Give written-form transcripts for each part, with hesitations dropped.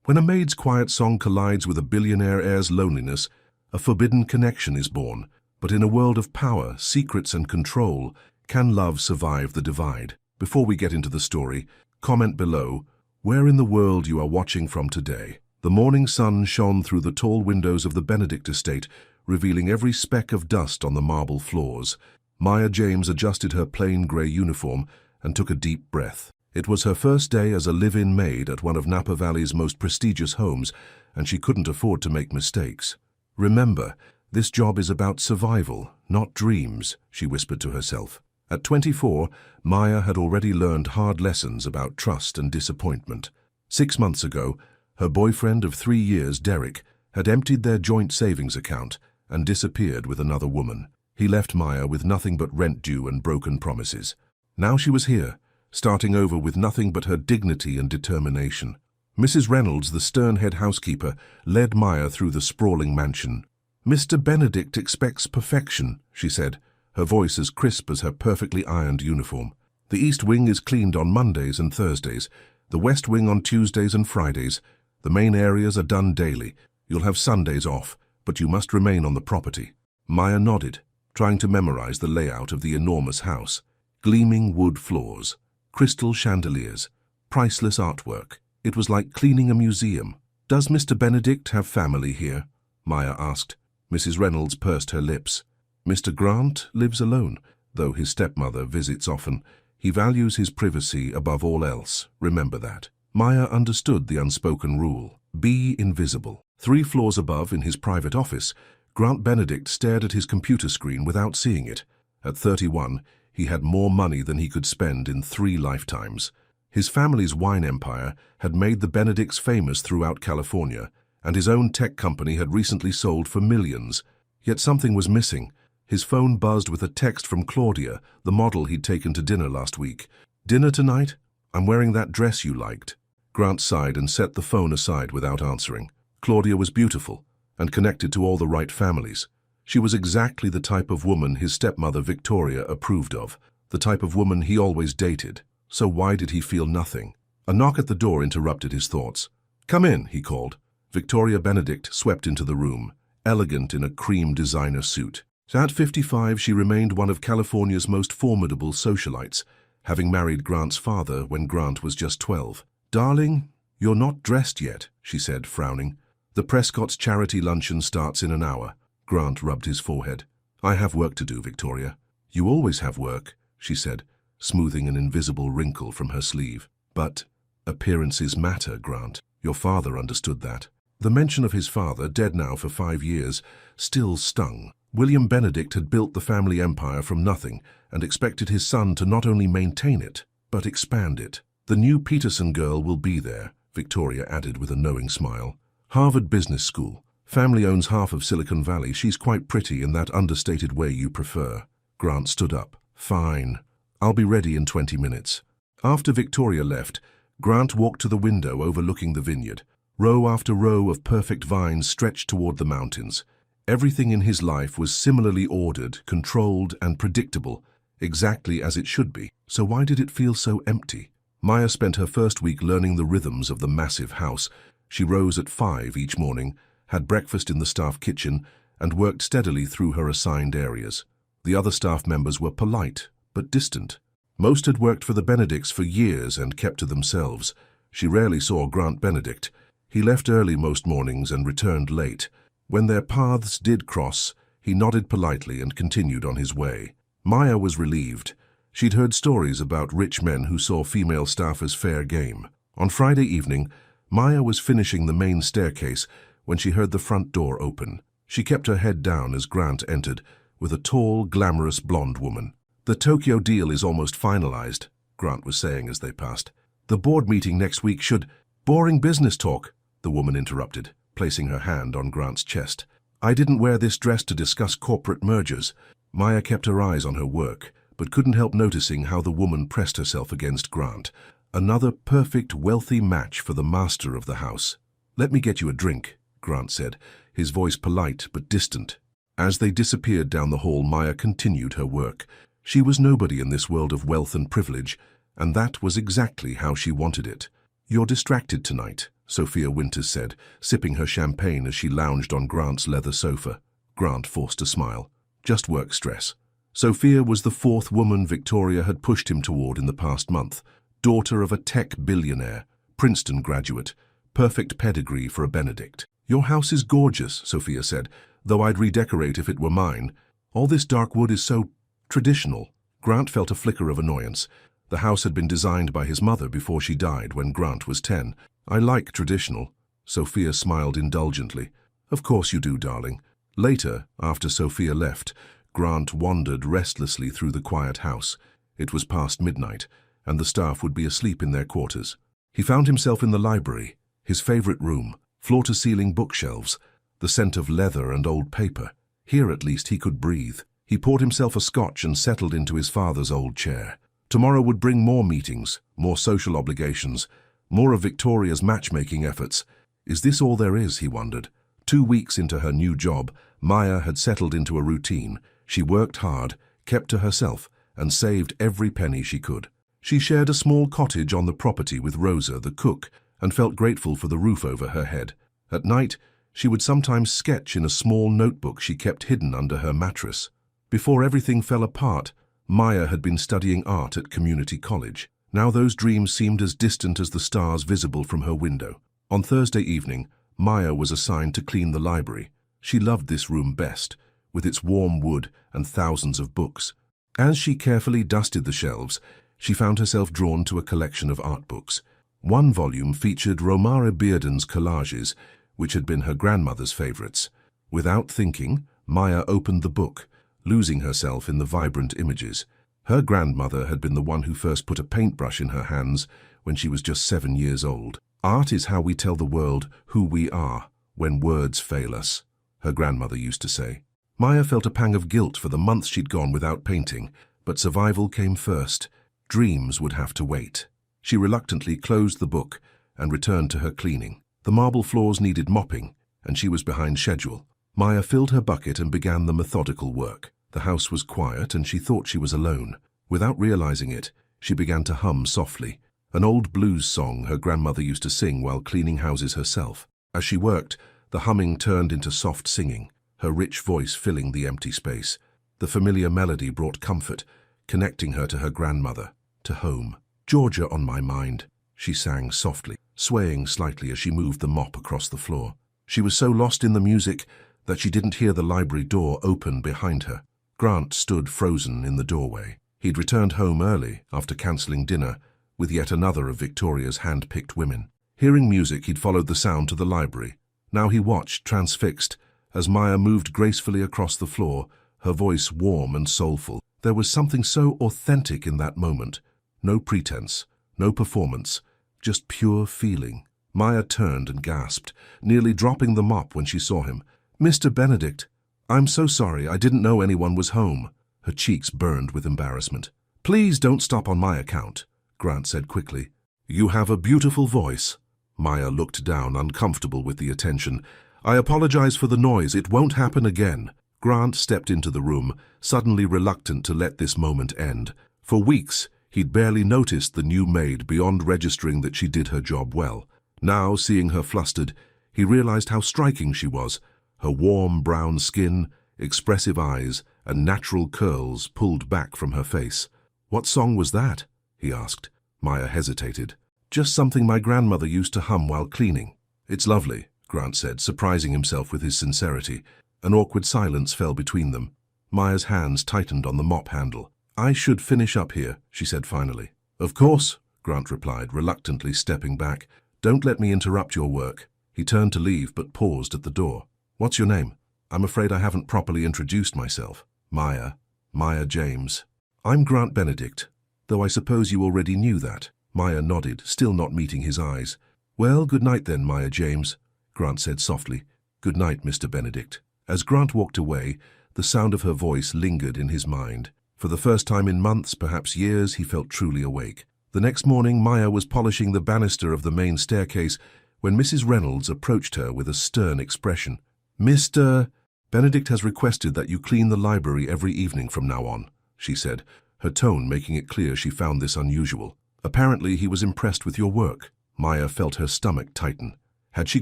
When a maid's quiet song collides with a billionaire heir's loneliness, a forbidden connection is born. But in a world of power, secrets, and control, can love survive the divide? Before we get into the story, comment below where in the world you are watching from today. The morning sun shone through the tall windows of the Benedict estate, revealing every speck of dust on the marble floors. Maya James adjusted her plain grey uniform and took a deep breath. It was her first day as a live-in maid at one of Napa Valley's most prestigious homes, and she couldn't afford to make mistakes. Remember, this job is about survival, not dreams, she whispered to herself. At 24, Maya had already learned hard lessons about trust and disappointment. 6 months ago, her boyfriend of 3 years, Derek, had emptied their joint savings account and disappeared with another woman. He left Maya with nothing but rent due and broken promises. Now she was here, starting over with nothing but her dignity and determination. Mrs. Reynolds, the stern head housekeeper, led Maya through the sprawling mansion. "Mr. Benedict expects perfection," she said, her voice as crisp as her perfectly ironed uniform. "The East Wing is cleaned on Mondays and Thursdays, the West Wing on Tuesdays and Fridays. The main areas are done daily. You'll have Sundays off, but you must remain on the property." Maya nodded, trying to memorize the layout of the enormous house. Gleaming wood floors, crystal chandeliers, priceless artwork. It was like cleaning a museum. "Does Mr. Benedict have family here?" Maya asked. Mrs. Reynolds pursed her lips. "Mr. Grant lives alone, though his stepmother visits often. He values his privacy above all else, remember that." Maya understood the unspoken rule. Be invisible. 3 floors above, in his private office, Grant Benedict stared at his computer screen without seeing it. At 31, he had more money than he could spend in 3 lifetimes. His family's wine empire had made the Benedicts famous throughout California, and his own tech company had recently sold for millions. Yet something was missing. His phone buzzed with a text from Claudia, the model he'd taken to dinner last week. "Dinner tonight? I'm wearing that dress you liked." Grant sighed and set the phone aside without answering. Claudia was beautiful and connected to all the right families. She was exactly the type of woman his stepmother Victoria approved of, the type of woman he always dated. So why did he feel nothing? A knock at the door interrupted his thoughts. "Come in," he called. Victoria Benedict swept into the room, elegant in a cream designer suit. At 55, she remained one of California's most formidable socialites, having married Grant's father when Grant was just 12. "Darling, you're not dressed yet," she said, frowning. "The Prescott's charity luncheon starts in an hour." Grant rubbed his forehead. "I have work to do, Victoria." "You always have work," she said, smoothing an invisible wrinkle from her sleeve. "But appearances matter, Grant. Your father understood that." The mention of his father, dead now for 5 years, still stung. William Benedict had built the family empire from nothing and expected his son to not only maintain it, but expand it. "The new Peterson girl will be there," Victoria added with a knowing smile. "Harvard Business School. Family owns half of Silicon Valley. She's quite pretty in that understated way you prefer." Grant stood up. "Fine. I'll be ready in 20 minutes. After Victoria left, Grant walked to the window overlooking the vineyard. Row after row of perfect vines stretched toward the mountains. Everything in his life was similarly ordered, controlled, and predictable, exactly as it should be. So why did it feel so empty? Maya spent her first week learning the rhythms of the massive house. She rose at 5 each morning, had breakfast in the staff kitchen, and worked steadily through her assigned areas. The other staff members were polite, but distant. Most had worked for the Benedicts for years and kept to themselves. She rarely saw Grant Benedict. He left early most mornings and returned late. When their paths did cross, he nodded politely and continued on his way. Maya was relieved. She'd heard stories about rich men who saw female staff as fair game. On Friday evening, Maya was finishing the main staircase when she heard the front door open. She kept her head down as Grant entered, with a tall, glamorous blonde woman. "The Tokyo deal is almost finalized," Grant was saying as they passed. "The board meeting next week should—" "Boring business talk," the woman interrupted, placing her hand on Grant's chest. "I didn't wear this dress to discuss corporate mergers." Maya kept her eyes on her work, but couldn't help noticing how the woman pressed herself against Grant. Another perfect, wealthy match for the master of the house. "Let me get you a drink," Grant said, his voice polite but distant. As they disappeared down the hall, Maya continued her work. She was nobody in this world of wealth and privilege, and that was exactly how she wanted it. "You're distracted tonight," Sophia Winters said, sipping her champagne as she lounged on Grant's leather sofa. Grant forced a smile. Just work stress. Sophia was the fourth woman Victoria had pushed him toward in the past month. Daughter of a tech billionaire, Princeton graduate, perfect pedigree for a Benedict. Your house is gorgeous, Sophia said, though I'd redecorate if it were mine. All this dark wood is so traditional. Grant felt a flicker of annoyance. The house had been designed by his mother before she died when Grant was 10. I like traditional. Sophia smiled indulgently. Of course you do, darling. Later, after Sophia left, Grant wandered restlessly through the quiet house. It was past midnight, and the staff would be asleep in their quarters. He found himself in the library, his favorite room, floor-to-ceiling bookshelves, the scent of leather and old paper. Here at least he could breathe. He poured himself a scotch and settled into his father's old chair. Tomorrow would bring more meetings, more social obligations, more of Victoria's matchmaking efforts. Is this all there is, he wondered. 2 weeks into her new job, Maya had settled into a routine. She worked hard, kept to herself, and saved every penny she could. She shared a small cottage on the property with Rosa, the cook, and felt grateful for the roof over her head. At night, she would sometimes sketch in a small notebook she kept hidden under her mattress. Before everything fell apart, Maya had been studying art at community college. Now those dreams seemed as distant as the stars visible from her window. On Thursday evening, Maya was assigned to clean the library. She loved this room best, with its warm wood and thousands of books. As she carefully dusted the shelves, she found herself drawn to a collection of art books. One volume featured Romare Bearden's collages, which had been her grandmother's favorites. Without thinking, Maya opened the book, losing herself in the vibrant images. Her grandmother had been the one who first put a paintbrush in her hands when she was just 7 years old. Art is how we tell the world who we are when words fail us, her grandmother used to say. Maya felt a pang of guilt for the months she'd gone without painting, but survival came first. Dreams would have to wait. She reluctantly closed the book and returned to her cleaning. The marble floors needed mopping, and she was behind schedule. Maya filled her bucket and began the methodical work. The house was quiet and she thought she was alone. Without realizing it, she began to hum softly, an old blues song her grandmother used to sing while cleaning houses herself. As she worked, the humming turned into soft singing, her rich voice filling the empty space. The familiar melody brought comfort, connecting her to her grandmother, to home. "Georgia on my mind," she sang softly, swaying slightly as she moved the mop across the floor. She was so lost in the music that she didn't hear the library door open behind her. Grant stood frozen in the doorway. He'd returned home early after cancelling dinner with yet another of Victoria's hand-picked women. Hearing music, he'd followed the sound to the library. Now he watched, transfixed, as Maya moved gracefully across the floor, her voice warm and soulful. There was something so authentic in that moment. No pretense, no performance, just pure feeling. Maya turned and gasped, nearly dropping the mop when she saw him. "Mr. Benedict, I'm so sorry, I didn't know anyone was home." Her cheeks burned with embarrassment. "Please don't stop on my account," Grant said quickly. "You have a beautiful voice." Maya looked down, uncomfortable with the attention. "I apologize for the noise, it won't happen again." Grant stepped into the room, suddenly reluctant to let this moment end. For weeks, he'd barely noticed the new maid beyond registering that she did her job well. Now, seeing her flustered, he realized how striking she was. Her warm brown skin, expressive eyes, and natural curls pulled back from her face. "What song was that?" he asked. Maya hesitated. "Just something my grandmother used to hum while cleaning." "It's lovely," Grant said, surprising himself with his sincerity. An awkward silence fell between them. Maya's hands tightened on the mop handle. "I should finish up here," she said finally. "Of course," Grant replied, reluctantly stepping back. "Don't let me interrupt your work." He turned to leave, but paused at the door. "What's your name? I'm afraid I haven't properly introduced myself." Maya James." "I'm Grant Benedict, though I suppose you already knew that." Maya nodded, still not meeting his eyes. "Well, good night then, Maya James," Grant said softly. "Good night, Mr. Benedict." As Grant walked away, the sound of her voice lingered in his mind. For the first time in months, perhaps years, he felt truly awake. The next morning, Maya was polishing the banister of the main staircase when Mrs. Reynolds approached her with a stern expression. "Mr. Benedict has requested that you clean the library every evening from now on," she said, her tone making it clear she found this unusual. "Apparently he was impressed with your work." Maya felt her stomach tighten. Had she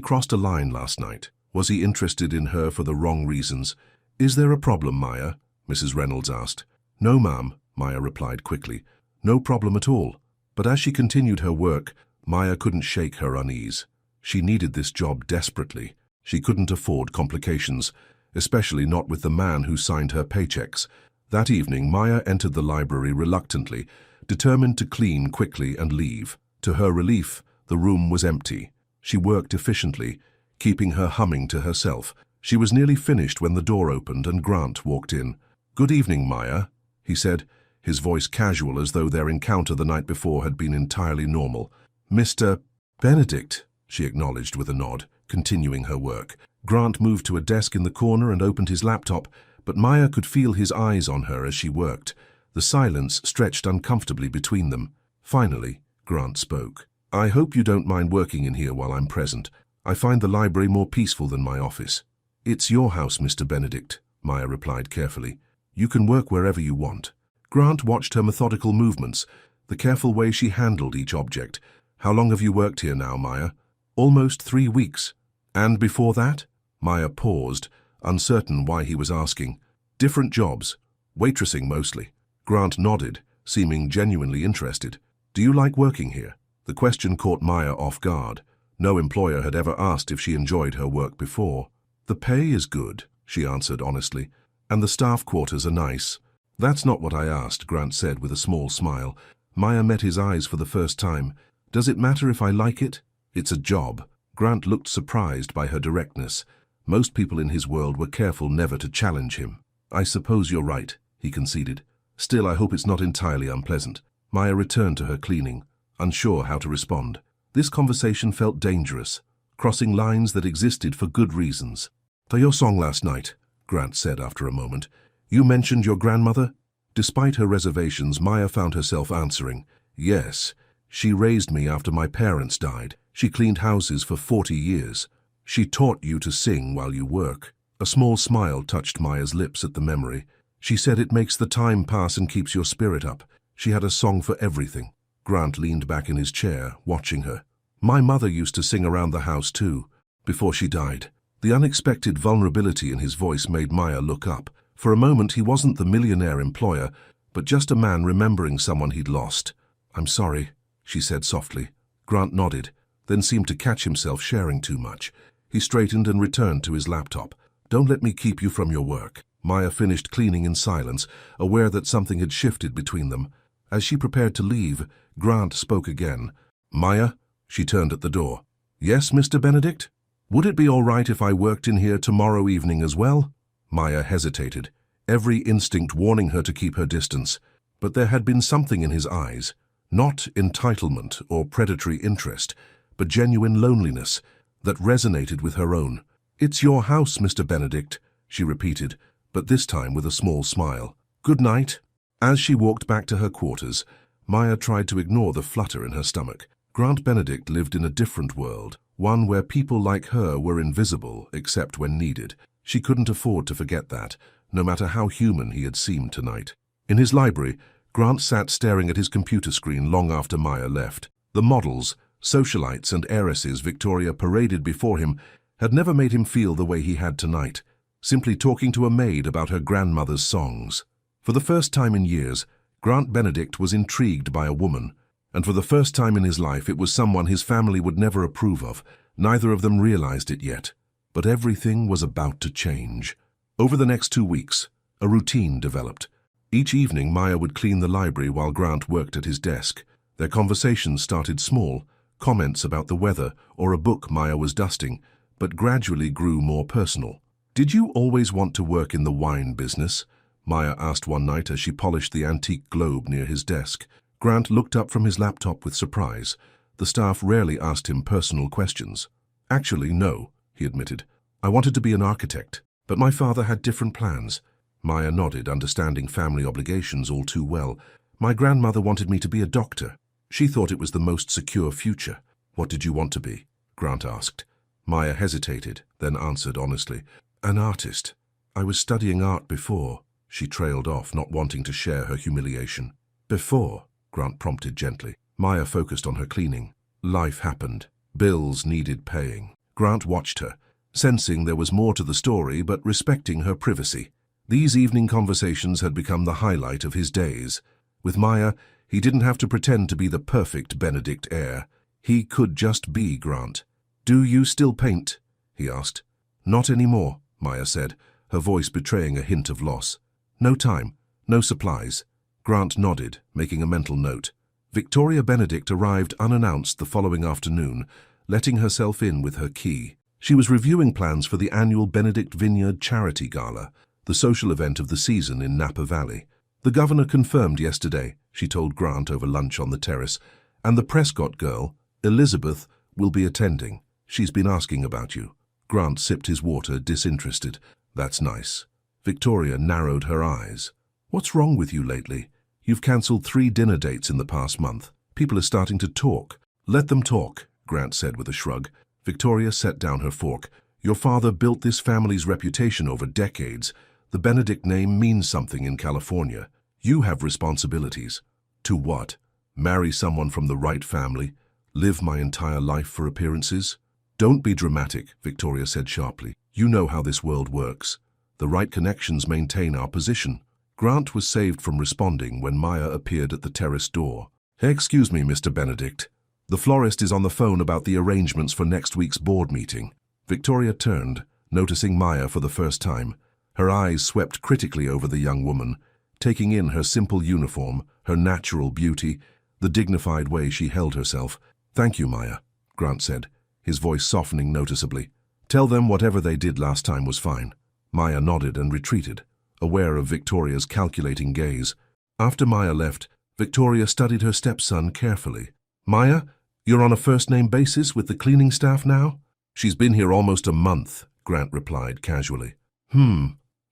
crossed a line last night? Was he interested in her for the wrong reasons? "Is there a problem, Maya?" Mrs. Reynolds asked. "No, ma'am," Maya replied quickly. "No problem at all." But as she continued her work, Maya couldn't shake her unease. She needed this job desperately. She couldn't afford complications, especially not with the man who signed her paychecks. That evening, Maya entered the library reluctantly, determined to clean quickly and leave. To her relief, the room was empty. She worked efficiently, keeping her humming to herself. She was nearly finished when the door opened and Grant walked in. "Good evening, Maya," he said, his voice casual as though their encounter the night before had been entirely normal. "Mr. Benedict," she acknowledged with a nod, continuing her work. Grant moved to a desk in the corner and opened his laptop, but Maya could feel his eyes on her as she worked. The silence stretched uncomfortably between them. Finally, Grant spoke. "I hope you don't mind working in here while I'm present. I find the library more peaceful than my office." "It's your house, Mr. Benedict," Maya replied carefully. "You can work wherever you want." Grant watched her methodical movements, the careful way she handled each object. "How long have you worked here now, Maya?" "Almost 3 weeks." "And before that?" Maya paused, uncertain why he was asking. "Different jobs. Waitressing mostly." Grant nodded, seeming genuinely interested. "Do you like working here?" The question caught Maya off guard. No employer had ever asked if she enjoyed her work before. "The pay is good," she answered honestly, "and the staff quarters are nice." "That's not what I asked," Grant said with a small smile. Maya met his eyes for the first time. "Does it matter if I like it?" "It's a job." Grant looked surprised by her directness. Most people in his world were careful never to challenge him. "I suppose you're right," he conceded. "Still, I hope it's not entirely unpleasant." Maya returned to her cleaning, unsure how to respond. This conversation felt dangerous, crossing lines that existed for good reasons. "To your song last night," Grant said after a moment. "You mentioned your grandmother?" Despite her reservations, Maya found herself answering, "Yes. She raised me after my parents died. She cleaned houses for 40 years. She taught you to sing while you work." A small smile touched Maya's lips at the memory. "She said it makes the time pass and keeps your spirit up. She had a song for everything." Grant leaned back in his chair, watching her. "My mother used to sing around the house too, before she died." The unexpected vulnerability in his voice made Maya look up. For a moment he wasn't the millionaire employer, but just a man remembering someone he'd lost. "I'm sorry," she said softly. Grant nodded, then seemed to catch himself sharing too much. He straightened and returned to his laptop. "Don't let me keep you from your work." Maya finished cleaning in silence, aware that something had shifted between them. As she prepared to leave, Grant spoke again. "Maya?" She turned at the door. "Yes, Mr. Benedict? Would it be all right if I worked in here tomorrow evening as well?" Maya hesitated, every instinct warning her to keep her distance. But there had been something in his eyes, not entitlement or predatory interest, but genuine loneliness, that resonated with her own. "It's your house, Mr. Benedict," she repeated, but this time with a small smile. "Good night." As she walked back to her quarters, Maya tried to ignore the flutter in her stomach. Grant Benedict lived in a different world, one where people like her were invisible except when needed. She couldn't afford to forget that, no matter how human he had seemed tonight. In his library, Grant sat staring at his computer screen long after Maya left. The models, socialites and heiresses Victoria paraded before him had never made him feel the way he had tonight, simply talking to a maid about her grandmother's songs. For the first time in years, Grant Benedict was intrigued by a woman, and for the first time in his life it was someone his family would never approve of. Neither of them realized it yet. But everything was about to change. Over the next 2 weeks, a routine developed. Each evening, Maya would clean the library while Grant worked at his desk. Their conversations started small, comments about the weather or a book Maya was dusting, but gradually grew more personal. "Did you always want to work in the wine business?" Maya asked one night as she polished the antique globe near his desk. Grant looked up from his laptop with surprise. The staff rarely asked him personal questions. "Actually, no," he admitted. "I wanted to be an architect, but my father had different plans." Maya nodded, understanding family obligations all too well. "My grandmother wanted me to be a doctor. She thought it was the most secure future." "What did you want to be?" Grant asked. Maya hesitated, then answered honestly. "An artist. I was studying art before." She trailed off, not wanting to share her humiliation. "Before?" Grant prompted gently. Maya focused on her cleaning. Life happened. Bills needed paying. Grant watched her, sensing there was more to the story but respecting her privacy. These evening conversations had become the highlight of his days. With Maya, he didn't have to pretend to be the perfect Benedict heir. He could just be Grant. "Do you still paint?" he asked. "Not anymore," Maya said, her voice betraying a hint of loss. "No time, no supplies." Grant nodded, making a mental note. Victoria Benedict arrived unannounced the following afternoon, letting herself in with her key. She was reviewing plans for the annual Benedict Vineyard Charity Gala, the social event of the season in Napa Valley. "The governor confirmed yesterday," she told Grant over lunch on the terrace, "and the Prescott girl, Elizabeth, will be attending. She's been asking about you." Grant sipped his water, disinterested. "That's nice." Victoria narrowed her eyes. "What's wrong with you lately? You've cancelled 3 dinner dates in the past month. People are starting to talk." "Let them talk," Grant said with a shrug. Victoria set down her fork. "Your father built this family's reputation over decades. The Benedict name means something in California. You have responsibilities." "To what? Marry someone from the right family? Live my entire life for appearances?" "Don't be dramatic," Victoria said sharply. "You know how this world works. The right connections maintain our position." Grant was saved from responding when Maya appeared at the terrace door. "Excuse me, Mr. Benedict. The florist is on the phone about the arrangements for next week's board meeting." Victoria turned, noticing Maya for the first time. Her eyes swept critically over the young woman, taking in her simple uniform, her natural beauty, the dignified way she held herself. "Thank you, Maya," Grant said, his voice softening noticeably. "Tell them whatever they did last time was fine." Maya nodded and retreated, aware of Victoria's calculating gaze. After Maya left, Victoria studied her stepson carefully. "Maya, you're on a first-name basis with the cleaning staff now?" "She's been here almost a month," Grant replied casually.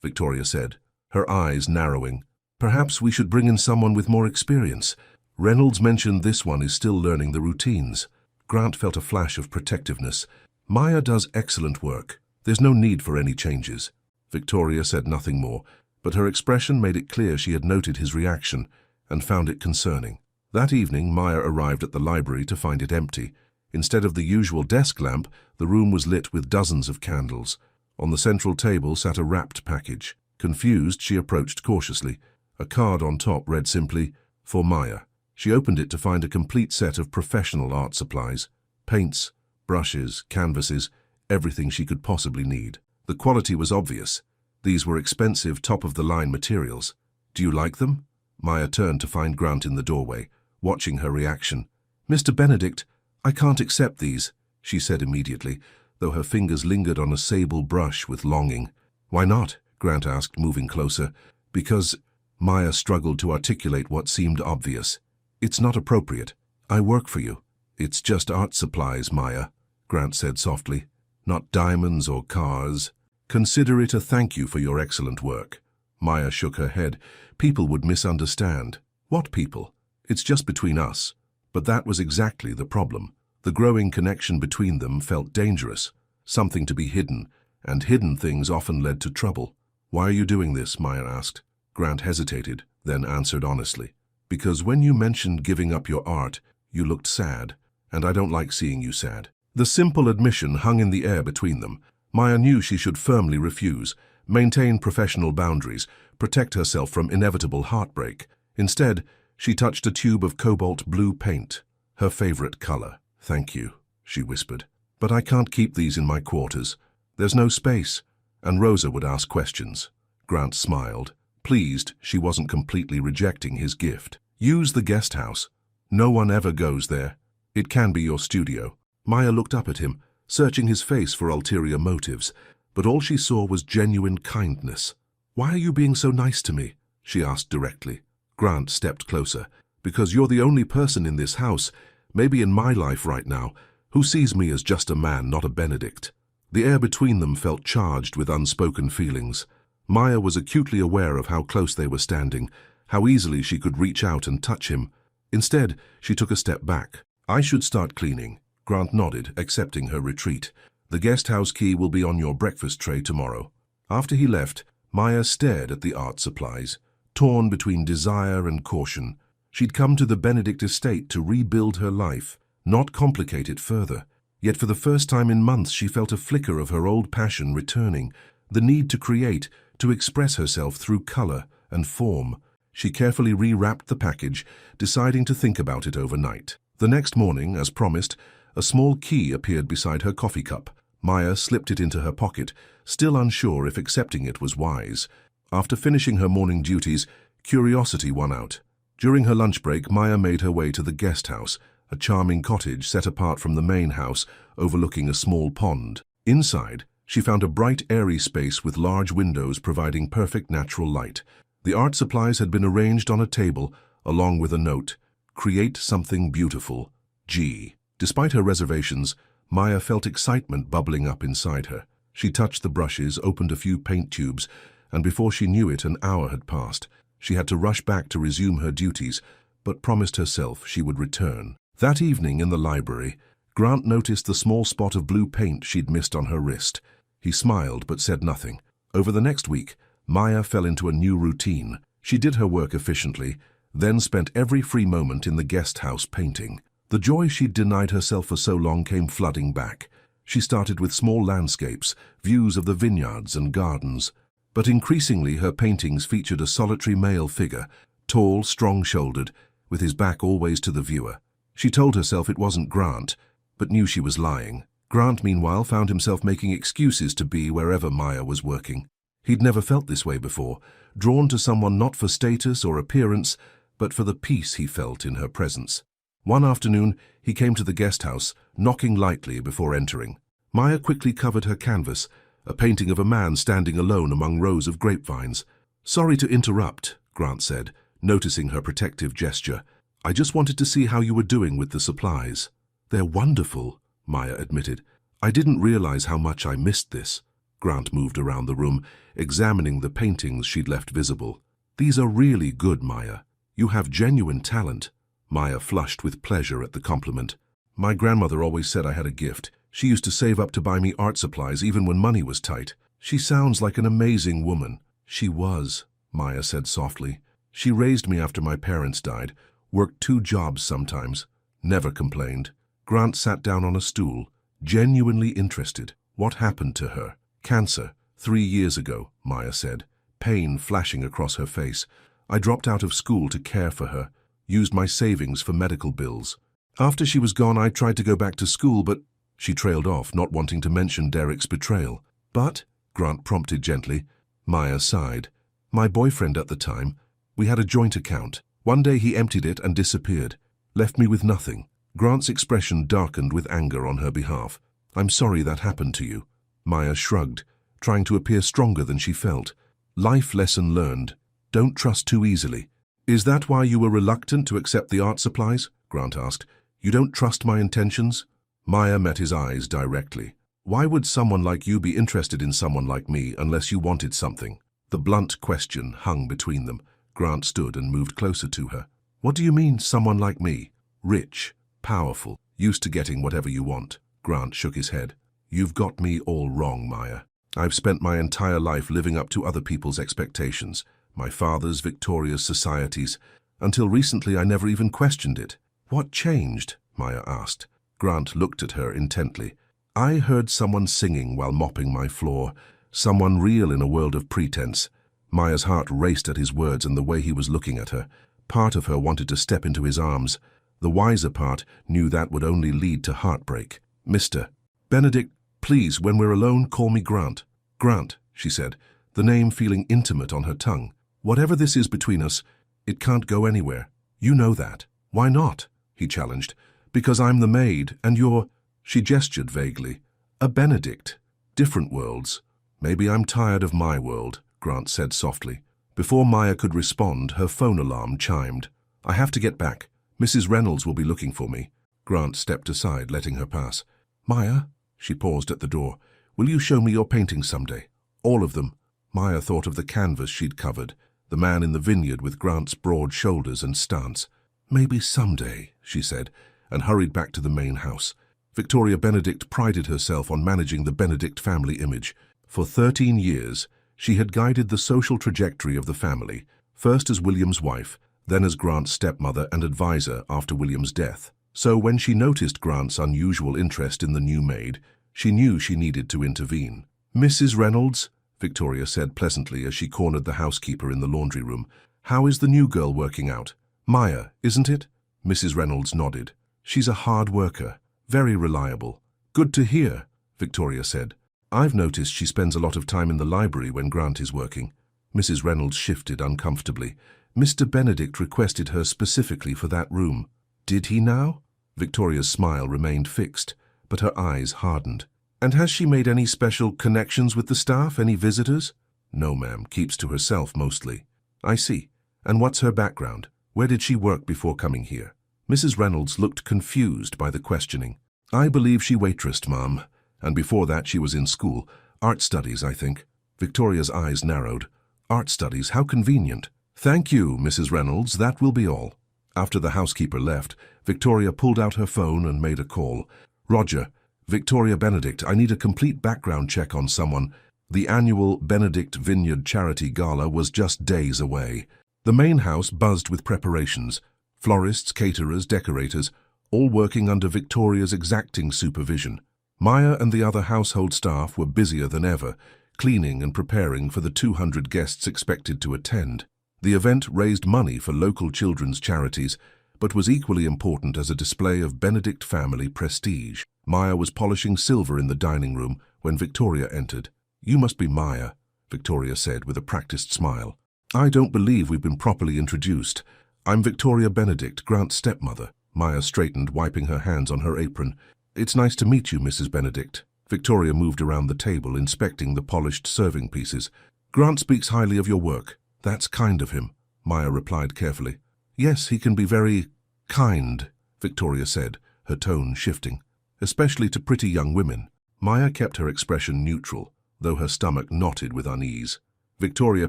Victoria said, her eyes narrowing. "Perhaps we should bring in someone with more experience. Reynolds mentioned this one is still learning the routines." Grant felt a flash of protectiveness. "Maya does excellent work. There's no need for any changes." Victoria said nothing more, but her expression made it clear she had noted his reaction and found it concerning. That evening, Maya arrived at the library to find it empty. Instead of the usual desk lamp, the room was lit with dozens of candles. On the central table sat a wrapped package. Confused, she approached cautiously. A card on top read simply, "For Maya." She opened it to find a complete set of professional art supplies. Paints, brushes, canvases, everything she could possibly need. The quality was obvious. These were expensive, top-of-the-line materials. "Do you like them?" Maya turned to find Grant in the doorway, watching her reaction. "Mr. Benedict, I can't accept these," she said immediately, though her fingers lingered on a sable brush with longing. "Why not?" Grant asked, moving closer. "Because—" Maya struggled to articulate what seemed obvious. "It's not appropriate. I work for you." "It's just art supplies, Maya," Grant said softly. "Not diamonds or cars. Consider it a thank you for your excellent work." Maya shook her head. "People would misunderstand." "What people? It's just between us." But that was exactly the problem. The growing connection between them felt dangerous, something to be hidden, and hidden things often led to trouble. "Why are you doing this?" Maya asked. Grant hesitated, then answered honestly. "Because when you mentioned giving up your art, you looked sad, and I don't like seeing you sad." The simple admission hung in the air between them. Maya knew she should firmly refuse, maintain professional boundaries, protect herself from inevitable heartbreak. Instead, she touched a tube of cobalt blue paint, her favorite color. "Thank you," she whispered. "But I can't keep these in my quarters. There's no space, and Rosa would ask questions." Grant smiled, pleased she wasn't completely rejecting his gift. "Use the guest house. No one ever goes there. It can be your studio." Maya looked up at him, searching his face for ulterior motives, but all she saw was genuine kindness. "Why are you being so nice to me?" she asked directly. Grant stepped closer. "Because you're the only person in this house, maybe in my life right now, who sees me as just a man, not a Benedict." The air between them felt charged with unspoken feelings. Maya was acutely aware of how close they were standing, how easily she could reach out and touch him. Instead, she took a step back. "I should start cleaning." Grant nodded, accepting her retreat. "The guest house key will be on your breakfast tray tomorrow." After he left, Maya stared at the art supplies, torn between desire and caution. She'd come to the Benedict estate to rebuild her life, not complicate it further. Yet for the first time in months she felt a flicker of her old passion returning, the need to create, to express herself through color and form. She carefully rewrapped the package, deciding to think about it overnight. The next morning, as promised, a small key appeared beside her coffee cup. Maya slipped it into her pocket, still unsure if accepting it was wise. After finishing her morning duties, curiosity won out. During her lunch break, Maya made her way to the guest house, a charming cottage set apart from the main house, overlooking a small pond. Inside, she found a bright, airy space with large windows providing perfect natural light. The art supplies had been arranged on a table, along with a note, "Create something beautiful, G." Despite her reservations, Maya felt excitement bubbling up inside her. She touched the brushes, opened a few paint tubes, and before she knew it, an hour had passed. She had to rush back to resume her duties, but promised herself she would return. That evening in the library, Grant noticed the small spot of blue paint she'd missed on her wrist. He smiled but said nothing. Over the next week, Maya fell into a new routine. She did her work efficiently, then spent every free moment in the guest house painting. The joy she'd denied herself for so long came flooding back. She started with small landscapes, views of the vineyards and gardens. But increasingly her paintings featured a solitary male figure, tall, strong-shouldered, with his back always to the viewer. She told herself it wasn't Grant, but knew she was lying. Grant, meanwhile, found himself making excuses to be wherever Maya was working. He'd never felt this way before, drawn to someone not for status or appearance, but for the peace he felt in her presence. One afternoon, he came to the guest house, knocking lightly before entering. Maya quickly covered her canvas, a painting of a man standing alone among rows of grapevines. "Sorry to interrupt," Grant said, noticing her protective gesture. "I just wanted to see how you were doing with the supplies." "They're wonderful," Maya admitted. "I didn't realize how much I missed this." Grant moved around the room, examining the paintings she'd left visible. "These are really good, Maya. You have genuine talent." Maya flushed with pleasure at the compliment. "My grandmother always said I had a gift. She used to save up to buy me art supplies even when money was tight. She sounds like an amazing woman." "She was," Maya said softly. "She raised me after my parents died, worked 2 jobs sometimes, never complained." Grant sat down on a stool, genuinely interested. "What happened to her?" "Cancer, 3 years ago," Maya said, pain flashing across her face. "I dropped out of school to care for her, used my savings for medical bills. After she was gone, I tried to go back to school, but—" She trailed off, not wanting to mention Derek's betrayal. "But," Grant prompted gently. Maya sighed. "My boyfriend at the time, we had a joint account. One day he emptied it and disappeared, left me with nothing." Grant's expression darkened with anger on her behalf. "I'm sorry that happened to you." Maya shrugged, trying to appear stronger than she felt. "Life lesson learned. Don't trust too easily." "Is that why you were reluctant to accept the art supplies?" Grant asked. "You don't trust my intentions?" Maya met his eyes directly. "Why would someone like you be interested in someone like me unless you wanted something?" The blunt question hung between them. Grant stood and moved closer to her. "What do you mean, someone like me? Rich, powerful, used to getting whatever you want?" Grant shook his head. "You've got me all wrong, Maya. I've spent my entire life living up to other people's expectations, my father's, Victoria's, society's. Until recently, I never even questioned it." "What changed?" Maya asked. Grant looked at her intently. "I heard someone singing while mopping my floor, someone real in a world of pretense." Maya's heart raced at his words and the way he was looking at her. Part of her wanted to step into his arms. The wiser part knew that would only lead to heartbreak. "Mr. Benedict, please, when we're alone, call me Grant." "Grant," she said, the name feeling intimate on her tongue. "Whatever this is between us, it can't go anywhere. You know that." "Why not?" he challenged. "Because I'm the maid, and you're—" She gestured vaguely. "A Benedict. Different worlds." "Maybe I'm tired of my world," Grant said softly. Before Maya could respond, her phone alarm chimed. "I have to get back. Mrs. Reynolds will be looking for me." Grant stepped aside, letting her pass. "Maya," she paused at the door, "will you show me your paintings someday? All of them." Maya thought of the canvas she'd covered, the man in the vineyard with Grant's broad shoulders and stance. "Maybe someday," she said, and hurried back to the main house. Victoria Benedict prided herself on managing the Benedict family image. For 13 years, she had guided the social trajectory of the family, first as William's wife, then as Grant's stepmother and advisor after William's death. So when she noticed Grant's unusual interest in the new maid, she knew she needed to intervene. "Mrs. Reynolds," Victoria said pleasantly as she cornered the housekeeper in the laundry room, "how is the new girl working out? Maya, isn't it?" Mrs. Reynolds nodded. "She's a hard worker, very reliable." "Good to hear," Victoria said. "I've noticed she spends a lot of time in the library when Grant is working." Mrs. Reynolds shifted uncomfortably. "Mr. Benedict requested her specifically for that room." "Did he now?" Victoria's smile remained fixed, but her eyes hardened. "And has she made any special connections with the staff, any visitors?" "No, ma'am, keeps to herself mostly." "I see. And what's her background? Where did she work before coming here?" Mrs. Reynolds looked confused by the questioning. "I believe she waitressed, ma'am, and before that she was in school. Art studies, I think." Victoria's eyes narrowed. "Art studies, how convenient." "Thank you, Mrs. Reynolds, that will be all." After the housekeeper left, Victoria pulled out her phone and made a call. "Roger, Victoria Benedict, I need a complete background check on someone." The annual Benedict Vineyard Charity Gala was just days away. The main house buzzed with preparations. Florists, caterers, decorators, all working under Victoria's exacting supervision. Maya and the other household staff were busier than ever, cleaning and preparing for the 200 guests expected to attend. The event raised money for local children's charities, but was equally important as a display of Benedict family prestige. Maya was polishing silver in the dining room when Victoria entered. "You must be Maya," Victoria said with a practiced smile. "I don't believe we've been properly introduced. I'm Victoria Benedict, Grant's stepmother." Maya straightened, wiping her hands on her apron. "It's nice to meet you, Mrs. Benedict." Victoria moved around the table, inspecting the polished serving pieces. "Grant speaks highly of your work." "That's kind of him," Maya replied carefully. "Yes, he can be very kind," Victoria said, her tone shifting, "especially to pretty young women." Maya kept her expression neutral, though her stomach knotted with unease. Victoria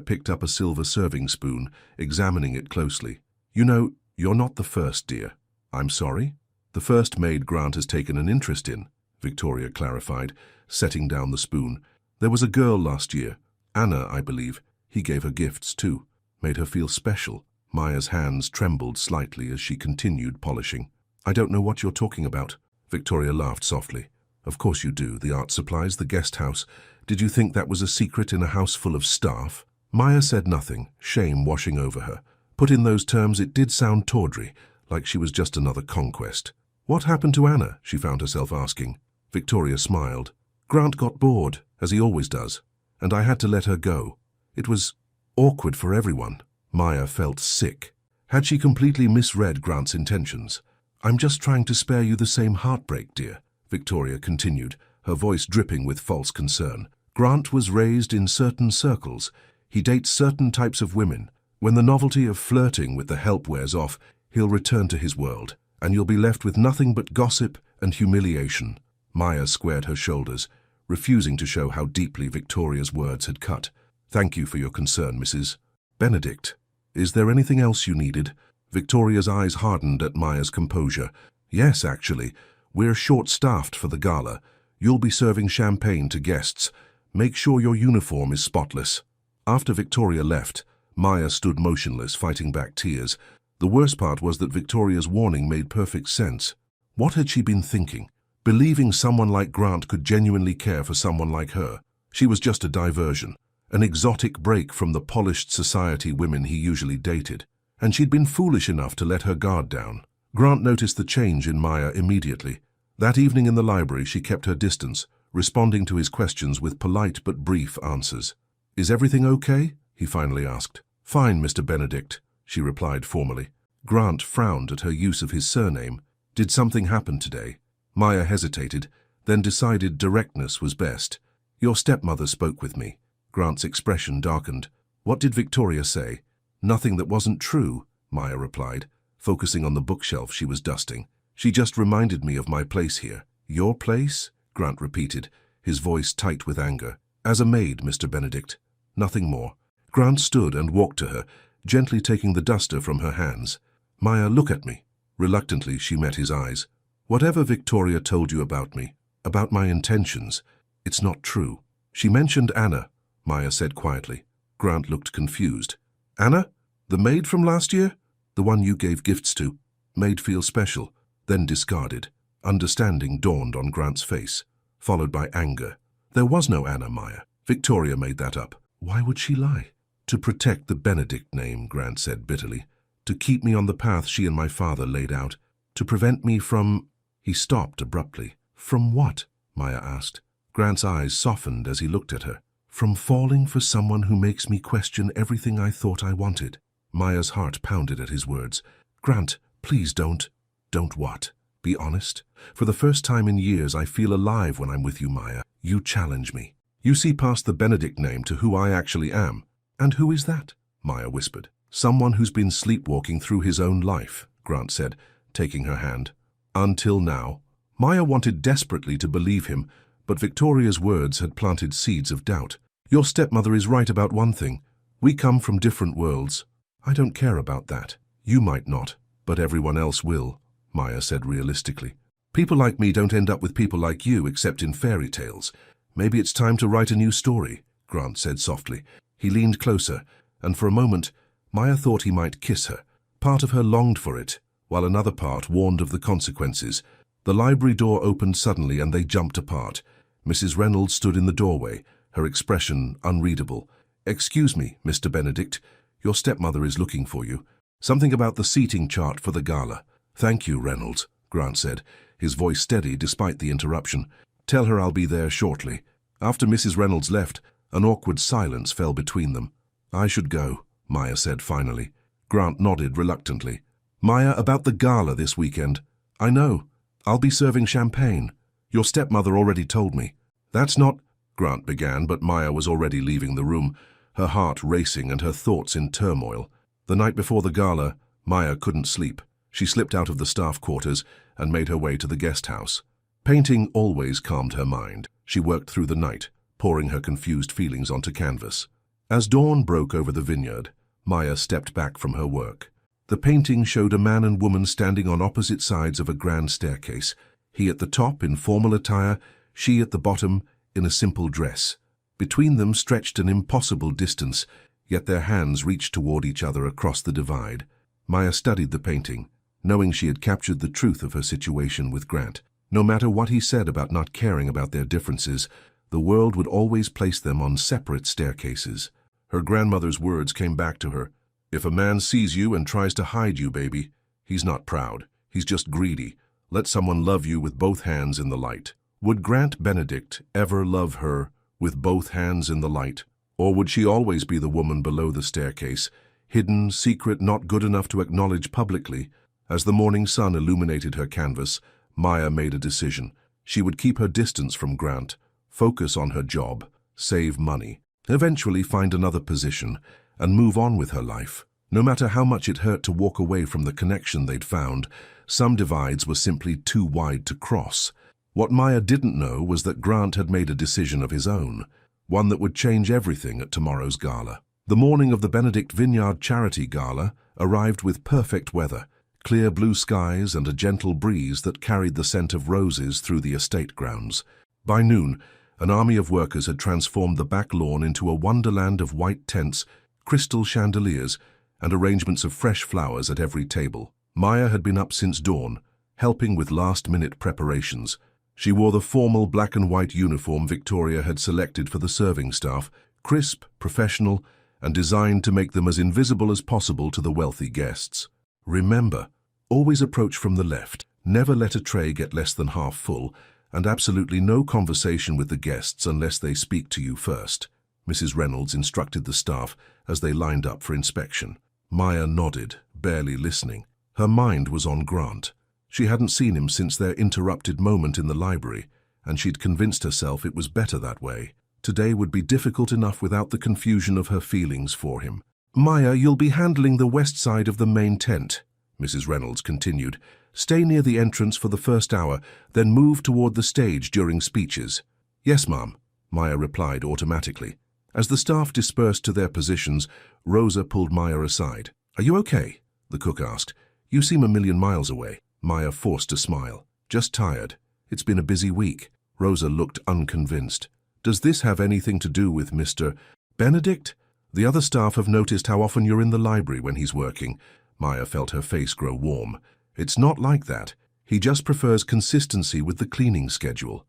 picked up a silver serving spoon, examining it closely. "You know, you're not the first, dear." "I'm sorry?" "The first maid Grant has taken an interest in," Victoria clarified, setting down the spoon. "There was a girl last year, Anna, I believe. He gave her gifts, too. Made her feel special." Maya's hands trembled slightly as she continued polishing. "I don't know what you're talking about." Victoria laughed softly. "Of course you do. The art supplies, the guest house. Did you think that was a secret in a house full of staff?" Maya said nothing, shame washing over her. Put in those terms, it did sound tawdry, like she was just another conquest. "What happened to Anna?" she found herself asking. Victoria smiled. "Grant got bored, as he always does, and I had to let her go. It was awkward for everyone." Maya felt sick. Had she completely misread Grant's intentions? "I'm just trying to spare you the same heartbreak, dear," Victoria continued, her voice dripping with false concern. "Grant was raised in certain circles. He dates certain types of women. When the novelty of flirting with the help wears off, he'll return to his world, and you'll be left with nothing but gossip and humiliation." Maya squared her shoulders, refusing to show how deeply Victoria's words had cut. "Thank you for your concern, Mrs. Benedict. Is there anything else you needed?" Victoria's eyes hardened at Maya's composure. "Yes, actually. We're short-staffed for the gala. You'll be serving champagne to guests. Make sure your uniform is spotless." After Victoria left, Maya stood motionless, fighting back tears. The worst part was that Victoria's warning made perfect sense. What had she been thinking? Believing someone like Grant could genuinely care for someone like her. She was just a diversion, an exotic break from the polished society women he usually dated. And she'd been foolish enough to let her guard down. Grant noticed the change in Maya immediately. That evening in the library, she kept her distance, responding to his questions with polite but brief answers. "Is everything okay?" he finally asked. "Fine, Mr. Benedict," she replied formally. Grant frowned at her use of his surname. "Did something happen today?" Maya hesitated, then decided directness was best. "Your stepmother spoke with me." Grant's expression darkened. "What did Victoria say?" "Nothing that wasn't true," Maya replied, focusing on the bookshelf she was dusting. "She just reminded me of my place here." "Your place?" Grant repeated, his voice tight with anger. "As a maid, Mr. Benedict. Nothing more." Grant stood and walked to her, gently taking the duster from her hands. "Maya, look at me." Reluctantly, she met his eyes. "Whatever Victoria told you about me, about my intentions, it's not true." "She mentioned Anna," Maya said quietly. Grant looked confused. "Anna? The maid from last year?" "The one you gave gifts to. Made feel special. then discarded. Understanding dawned on Grant's face, followed by anger. There was no Anna, Maya. Victoria made that up. Why would she lie? To protect the Benedict name, Grant said bitterly. To keep me on the path she and my father laid out. To prevent me from... He stopped abruptly. From what? Maya asked. Grant's eyes softened as he looked at her. From falling for someone who makes me question everything I thought I wanted. Maya's heart pounded at his words. Grant, please don't. Don't what? Be honest. For the first time in years, I feel alive when I'm with you, Maya. You challenge me. You see past the Benedict name to who I actually am. And who is that? Maya whispered. Someone who's been sleepwalking through his own life, Grant said, taking her hand. Until now. Maya wanted desperately to believe him, but Victoria's words had planted seeds of doubt. Your stepmother is right about one thing. We come from different worlds. I don't care about that. You might not, but everyone else will, Maya said realistically. People like me don't end up with people like you except in fairy tales. Maybe it's time to write a new story, Grant said softly. He leaned closer, and for a moment, Maya thought he might kiss her. Part of her longed for it, while another part warned of the consequences. The library door opened suddenly and they jumped apart. Mrs. Reynolds stood in the doorway, her expression unreadable. Excuse me, Mr. Benedict, your stepmother is looking for you. Something about the seating chart for the gala. Thank you, Reynolds, Grant said, his voice steady despite the interruption. Tell her I'll be there shortly. After Mrs. Reynolds left, an awkward silence fell between them. I should go, Maya said finally. Grant nodded reluctantly. Maya, about the gala this weekend. I know. I'll be serving champagne. Your stepmother already told me. That's not... Grant began, but Maya was already leaving the room, her heart racing and her thoughts in turmoil. The night before the gala, Maya couldn't sleep. She slipped out of the staff quarters and made her way to the guest house. Painting always calmed her mind. She worked through the night, pouring her confused feelings onto canvas. As dawn broke over the vineyard, Maya stepped back from her work. The painting showed a man and woman standing on opposite sides of a grand staircase, he at the top in formal attire, she at the bottom in a simple dress. Between them stretched an impossible distance, yet their hands reached toward each other across the divide. Maya studied the painting, knowing she had captured the truth of her situation with Grant. No matter what he said about not caring about their differences, the world would always place them on separate staircases. Her grandmother's words came back to her. If a man sees you and tries to hide you, baby, he's not proud. He's just greedy. Let someone love you with both hands in the light. Would Grant Benedict ever love her with both hands in the light? Or would she always be the woman below the staircase, hidden, secret, not good enough to acknowledge publicly? As the morning sun illuminated her canvas, Maya made a decision. She would keep her distance from Grant, focus on her job, save money, eventually find another position, and move on with her life. No matter how much it hurt to walk away from the connection they'd found, some divides were simply too wide to cross. What Maya didn't know was that Grant had made a decision of his own, one that would change everything at tomorrow's gala. The morning of the Benedict Vineyard Charity Gala arrived with perfect weather, clear blue skies and a gentle breeze that carried the scent of roses through the estate grounds. By noon, an army of workers had transformed the back lawn into a wonderland of white tents, crystal chandeliers, and arrangements of fresh flowers at every table. Maya had been up since dawn, helping with last-minute preparations. She wore the formal black and white uniform Victoria had selected for the serving staff, crisp, professional, and designed to make them as invisible as possible to the wealthy guests. Remember, always approach from the left, never let a tray get less than half full, and absolutely no conversation with the guests unless they speak to you first, Mrs. Reynolds instructed the staff as they lined up for inspection. Maya nodded, barely listening. Her mind was on Grant. She hadn't seen him since their interrupted moment in the library, and she'd convinced herself it was better that way. Today would be difficult enough without the confusion of her feelings for him. Maya, you'll be handling the west side of the main tent, Mrs. Reynolds continued. Stay near the entrance for the first hour, then move toward the stage during speeches. Yes, ma'am, Maya replied automatically. As the staff dispersed to their positions, Rosa pulled Maya aside. Are you okay? The cook asked. You seem a million miles away. Maya forced a smile. Just tired. It's been a busy week. Rosa looked unconvinced. Does this have anything to do with Mr. Benedict? The other staff have noticed how often you're in the library when he's working. Maya felt her face grow warm. It's not like that. He just prefers consistency with the cleaning schedule.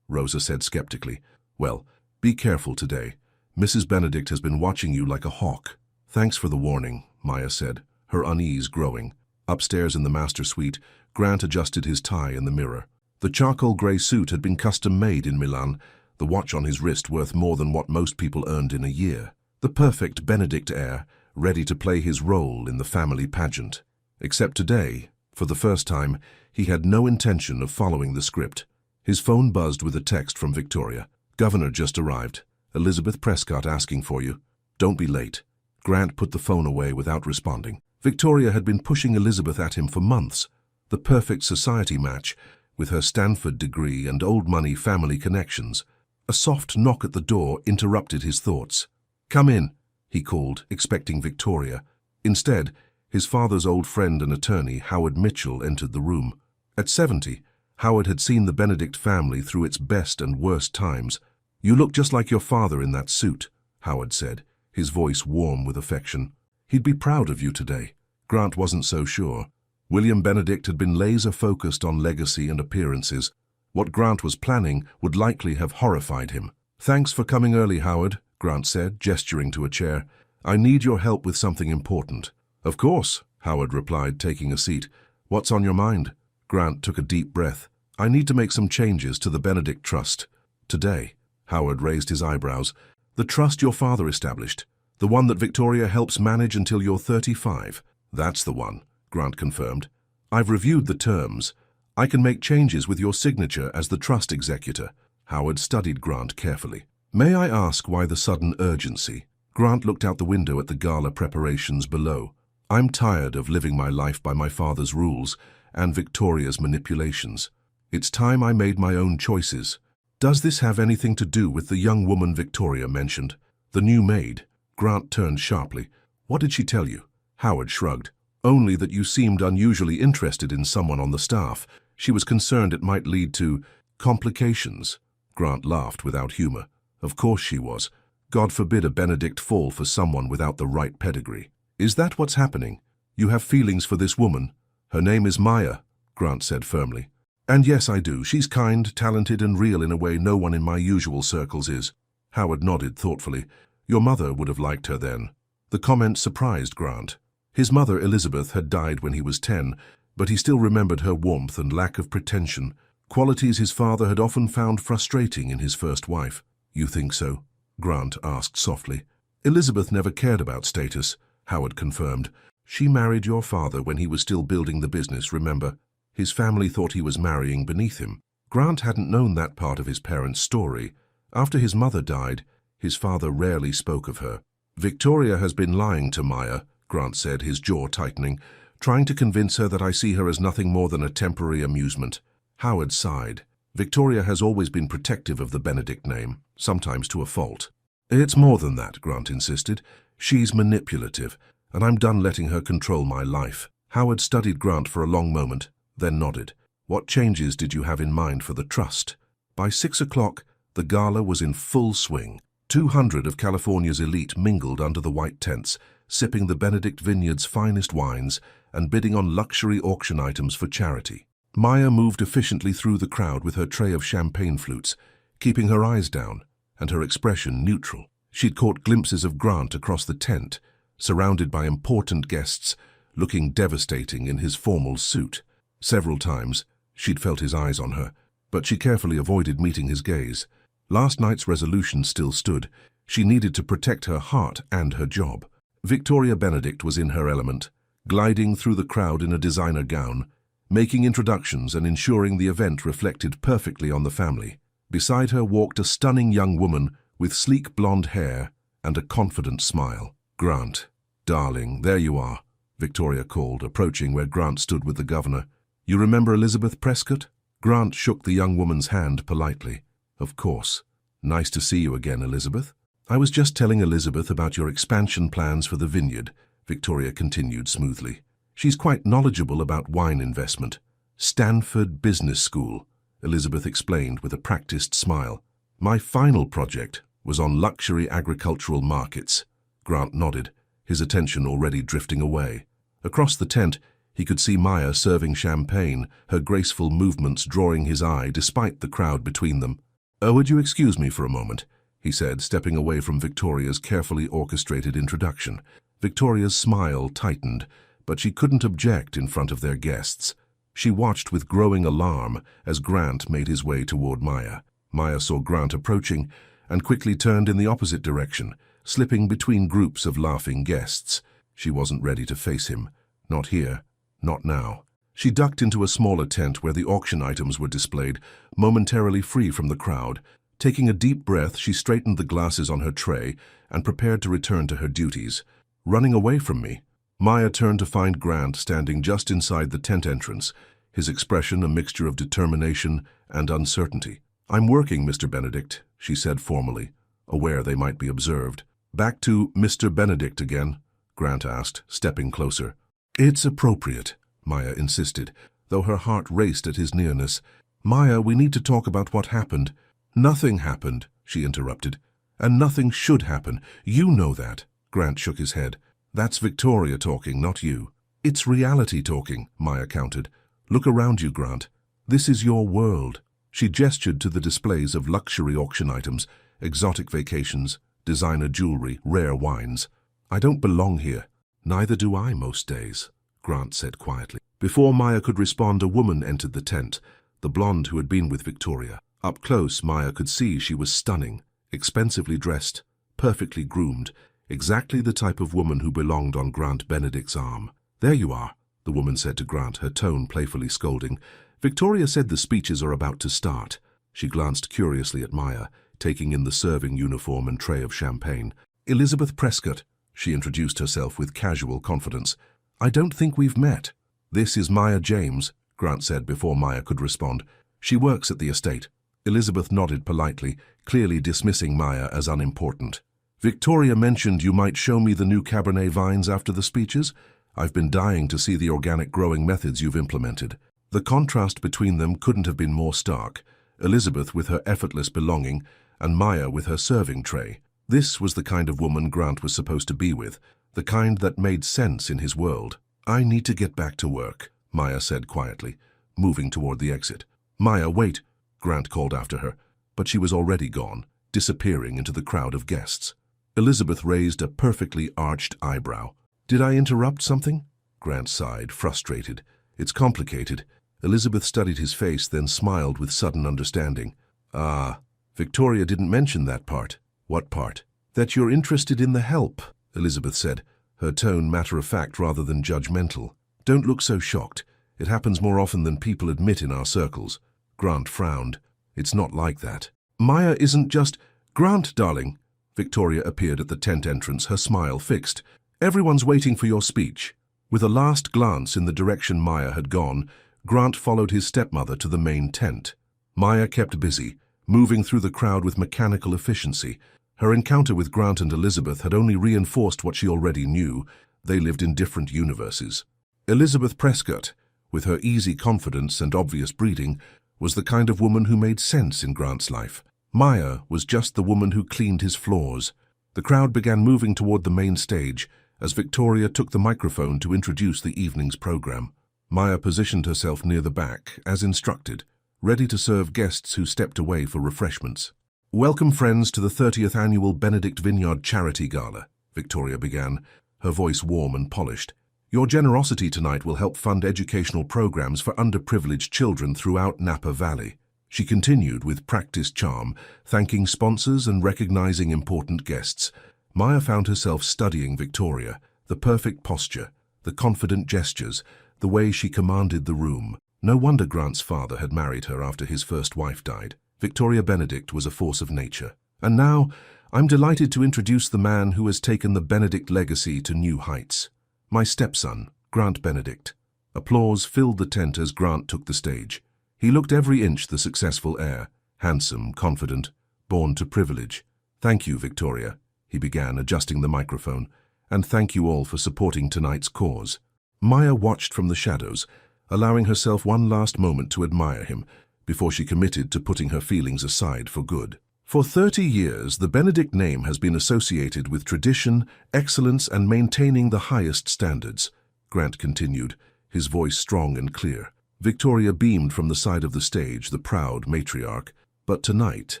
Rosa said skeptically. Well, be careful today. Mrs. Benedict has been watching you like a hawk. Thanks for the warning, Maya said, her unease growing. Upstairs in the master suite, Grant adjusted his tie in the mirror. The charcoal grey suit had been custom made in Milan, the watch on his wrist worth more than what most people earned in a year. The perfect Benedict heir, ready to play his role in the family pageant. Except today, for the first time, he had no intention of following the script. His phone buzzed with a text from Victoria. Governor just arrived. Elizabeth Prescott asking for you. Don't be late. Grant put the phone away without responding. Victoria had been pushing Elizabeth at him for months. The perfect society match, with her Stanford degree and old money family connections. A soft knock at the door interrupted his thoughts. Come in, he called, expecting Victoria. Instead, his father's old friend and attorney, Howard Mitchell, entered the room. At 70, Howard had seen the Benedict family through its best and worst times. You look just like your father in that suit, Howard said, his voice warm with affection. He'd be proud of you today. Grant wasn't so sure. William Benedict had been laser-focused on legacy and appearances. What Grant was planning would likely have horrified him. Thanks for coming early, Howard, Grant said, gesturing to a chair. I need your help with something important. Of course, Howard replied, taking a seat. What's on your mind? Grant took a deep breath. I need to make some changes to the Benedict Trust. Today, Howard raised his eyebrows. The trust your father established. The one that Victoria helps manage until you're 35. That's the one, Grant confirmed. I've reviewed the terms. I can make changes with your signature as the trust executor. Howard studied Grant carefully. May I ask why the sudden urgency? Grant looked out the window at the gala preparations below. I'm tired of living my life by my father's rules and Victoria's manipulations. It's time I made my own choices. Does this have anything to do with the young woman Victoria mentioned? The new maid? Grant turned sharply. What did she tell you? Howard shrugged. Only that you seemed unusually interested in someone on the staff. She was concerned it might lead to complications. Grant laughed without humor. Of course she was. God forbid a Benedict fall for someone without the right pedigree. Is that what's happening? You have feelings for this woman? Her name is Maya, Grant said firmly. And yes, I do. She's kind, talented, and real in a way no one in my usual circles is. Howard nodded thoughtfully. Your mother would have liked her then. The comment surprised Grant. His mother, Elizabeth, had died when he was 10, but he still remembered her warmth and lack of pretension, qualities his father had often found frustrating in his first wife. You think so? Grant asked softly. Elizabeth never cared about status, Howard confirmed. She married your father when he was still building the business, remember? His family thought he was marrying beneath him. Grant hadn't known that part of his parents' story. After his mother died, his father rarely spoke of her. Victoria has been lying to Maya, Grant said, his jaw tightening, trying to convince her that I see her as nothing more than a temporary amusement. Howard sighed. Victoria has always been protective of the Benedict name, sometimes to a fault. It's more than that, Grant insisted. She's manipulative, and I'm done letting her control my life. Howard studied Grant for a long moment, then nodded. What changes did you have in mind for the trust? By 6 o'clock, the gala was in full swing. 200 of California's elite mingled under the white tents, sipping the Benedict Vineyard's finest wines and bidding on luxury auction items for charity. Maya moved efficiently through the crowd with her tray of champagne flutes, keeping her eyes down and her expression neutral. She'd caught glimpses of Grant across the tent, surrounded by important guests, looking devastating in his formal suit. Several times, she'd felt his eyes on her, but she carefully avoided meeting his gaze. Last night's resolution still stood. She needed to protect her heart and her job. Victoria Benedict was in her element, gliding through the crowd in a designer gown, making introductions and ensuring the event reflected perfectly on the family. Beside her walked a stunning young woman with sleek blonde hair and a confident smile. Grant, darling, there you are, Victoria called, approaching where Grant stood with the governor. You remember Elizabeth Prescott? Grant shook the young woman's hand politely. Of course. Nice to see you again, Elizabeth. I was just telling Elizabeth about your expansion plans for the vineyard, Victoria continued smoothly. She's quite knowledgeable about wine investment. Stanford Business School, Elizabeth explained with a practiced smile. My final project was on luxury agricultural markets. Grant nodded, his attention already drifting away. Across the tent, He could see Maya serving champagne, her graceful movements drawing his eye despite the crowd between them. Would you excuse me for a moment?" he said, stepping away from Victoria's carefully orchestrated introduction. Victoria's smile tightened, but she couldn't object in front of their guests. She watched with growing alarm as Grant made his way toward Maya. Maya saw Grant approaching and quickly turned in the opposite direction, slipping between groups of laughing guests. She wasn't ready to face him. Not here. Not now. She ducked into a smaller tent where the auction items were displayed, momentarily free from the crowd. Taking a deep breath, she straightened the glasses on her tray and prepared to return to her duties. "Running away from me?" Maya turned to find Grant standing just inside the tent entrance, his expression a mixture of determination and uncertainty. "I'm working, Mr. Benedict," she said formally, aware they might be observed. "Back to Mr. Benedict again?" Grant asked, stepping closer. "It's appropriate," Maya insisted, though her heart raced at his nearness. "Maya, we need to talk about what happened." "Nothing happened," she interrupted. "And nothing should happen. You know that." Grant shook his head. "That's Victoria talking, not you." "It's reality talking," Maya countered. "Look around you, Grant. This is your world." She gestured to the displays of luxury auction items, exotic vacations, designer jewelry, rare wines. "I don't belong here." "Neither do I most days," Grant said quietly. Before Maya could respond, a woman entered the tent, the blonde who had been with Victoria. Up close, Maya could see she was stunning, expensively dressed, perfectly groomed, exactly the type of woman who belonged on Grant Benedict's arm. "There you are," the woman said to Grant, her tone playfully scolding. "Victoria said the speeches are about to start." She glanced curiously at Maya, taking in the serving uniform and tray of champagne. "Elizabeth Prescott," she introduced herself with casual confidence. "I don't think we've met." "This is Maya James," Grant said before Maya could respond. "She works at the estate." Elizabeth nodded politely, clearly dismissing Maya as unimportant. "Victoria mentioned you might show me the new Cabernet vines after the speeches. I've been dying to see the organic growing methods you've implemented." The contrast between them couldn't have been more stark. Elizabeth with her effortless belonging, and Maya with her serving tray. This was the kind of woman Grant was supposed to be with, the kind that made sense in his world. "I need to get back to work," Maya said quietly, moving toward the exit. "Maya, wait," Grant called after her, but she was already gone, disappearing into the crowd of guests. Elizabeth raised a perfectly arched eyebrow. "Did I interrupt something?" Grant sighed, frustrated. "It's complicated." Elizabeth studied his face, then smiled with sudden understanding. "Ah, Victoria didn't mention that part." "What part?" "That you're interested in the help," Elizabeth said, her tone matter-of-fact rather than judgmental. "Don't look so shocked. It happens more often than people admit in our circles." Grant frowned. "It's not like that." "Maya isn't just—" "Grant, darling." Victoria appeared at the tent entrance, her smile fixed. "Everyone's waiting for your speech." With a last glance in the direction Maya had gone, Grant followed his stepmother to the main tent. Maya kept busy, moving through the crowd with mechanical efficiency. Her encounter with Grant and Elizabeth had only reinforced what she already knew. They lived in different universes. Elizabeth Prescott, with her easy confidence and obvious breeding, was the kind of woman who made sense in Grant's life. Maya was just the woman who cleaned his floors. The crowd began moving toward the main stage as Victoria took the microphone to introduce the evening's program. Maya positioned herself near the back, as instructed, ready to serve guests who stepped away for refreshments. "Welcome, friends, to the 30th Annual Benedict Vineyard Charity Gala," Victoria began, her voice warm and polished. "Your generosity tonight will help fund educational programs for underprivileged children throughout Napa Valley." She continued with practiced charm, thanking sponsors and recognizing important guests. Maya found herself studying Victoria, the perfect posture, the confident gestures, the way she commanded the room. No wonder Grant's father had married her after his first wife died. Victoria Benedict was a force of nature. And now, I'm delighted to introduce the man who has taken the Benedict legacy to new heights. My stepson, Grant Benedict. Applause filled the tent as Grant took the stage. He looked every inch the successful heir, handsome, confident, born to privilege. "Thank you, Victoria," he began, adjusting the microphone, "and thank you all for supporting tonight's cause." Maya watched from the shadows, allowing herself one last moment to admire him, before she committed to putting her feelings aside for good. "For 30 years, the Benedict name has been associated with tradition, excellence, and maintaining the highest standards," Grant continued, his voice strong and clear. Victoria beamed from the side of the stage, the proud matriarch. "But tonight,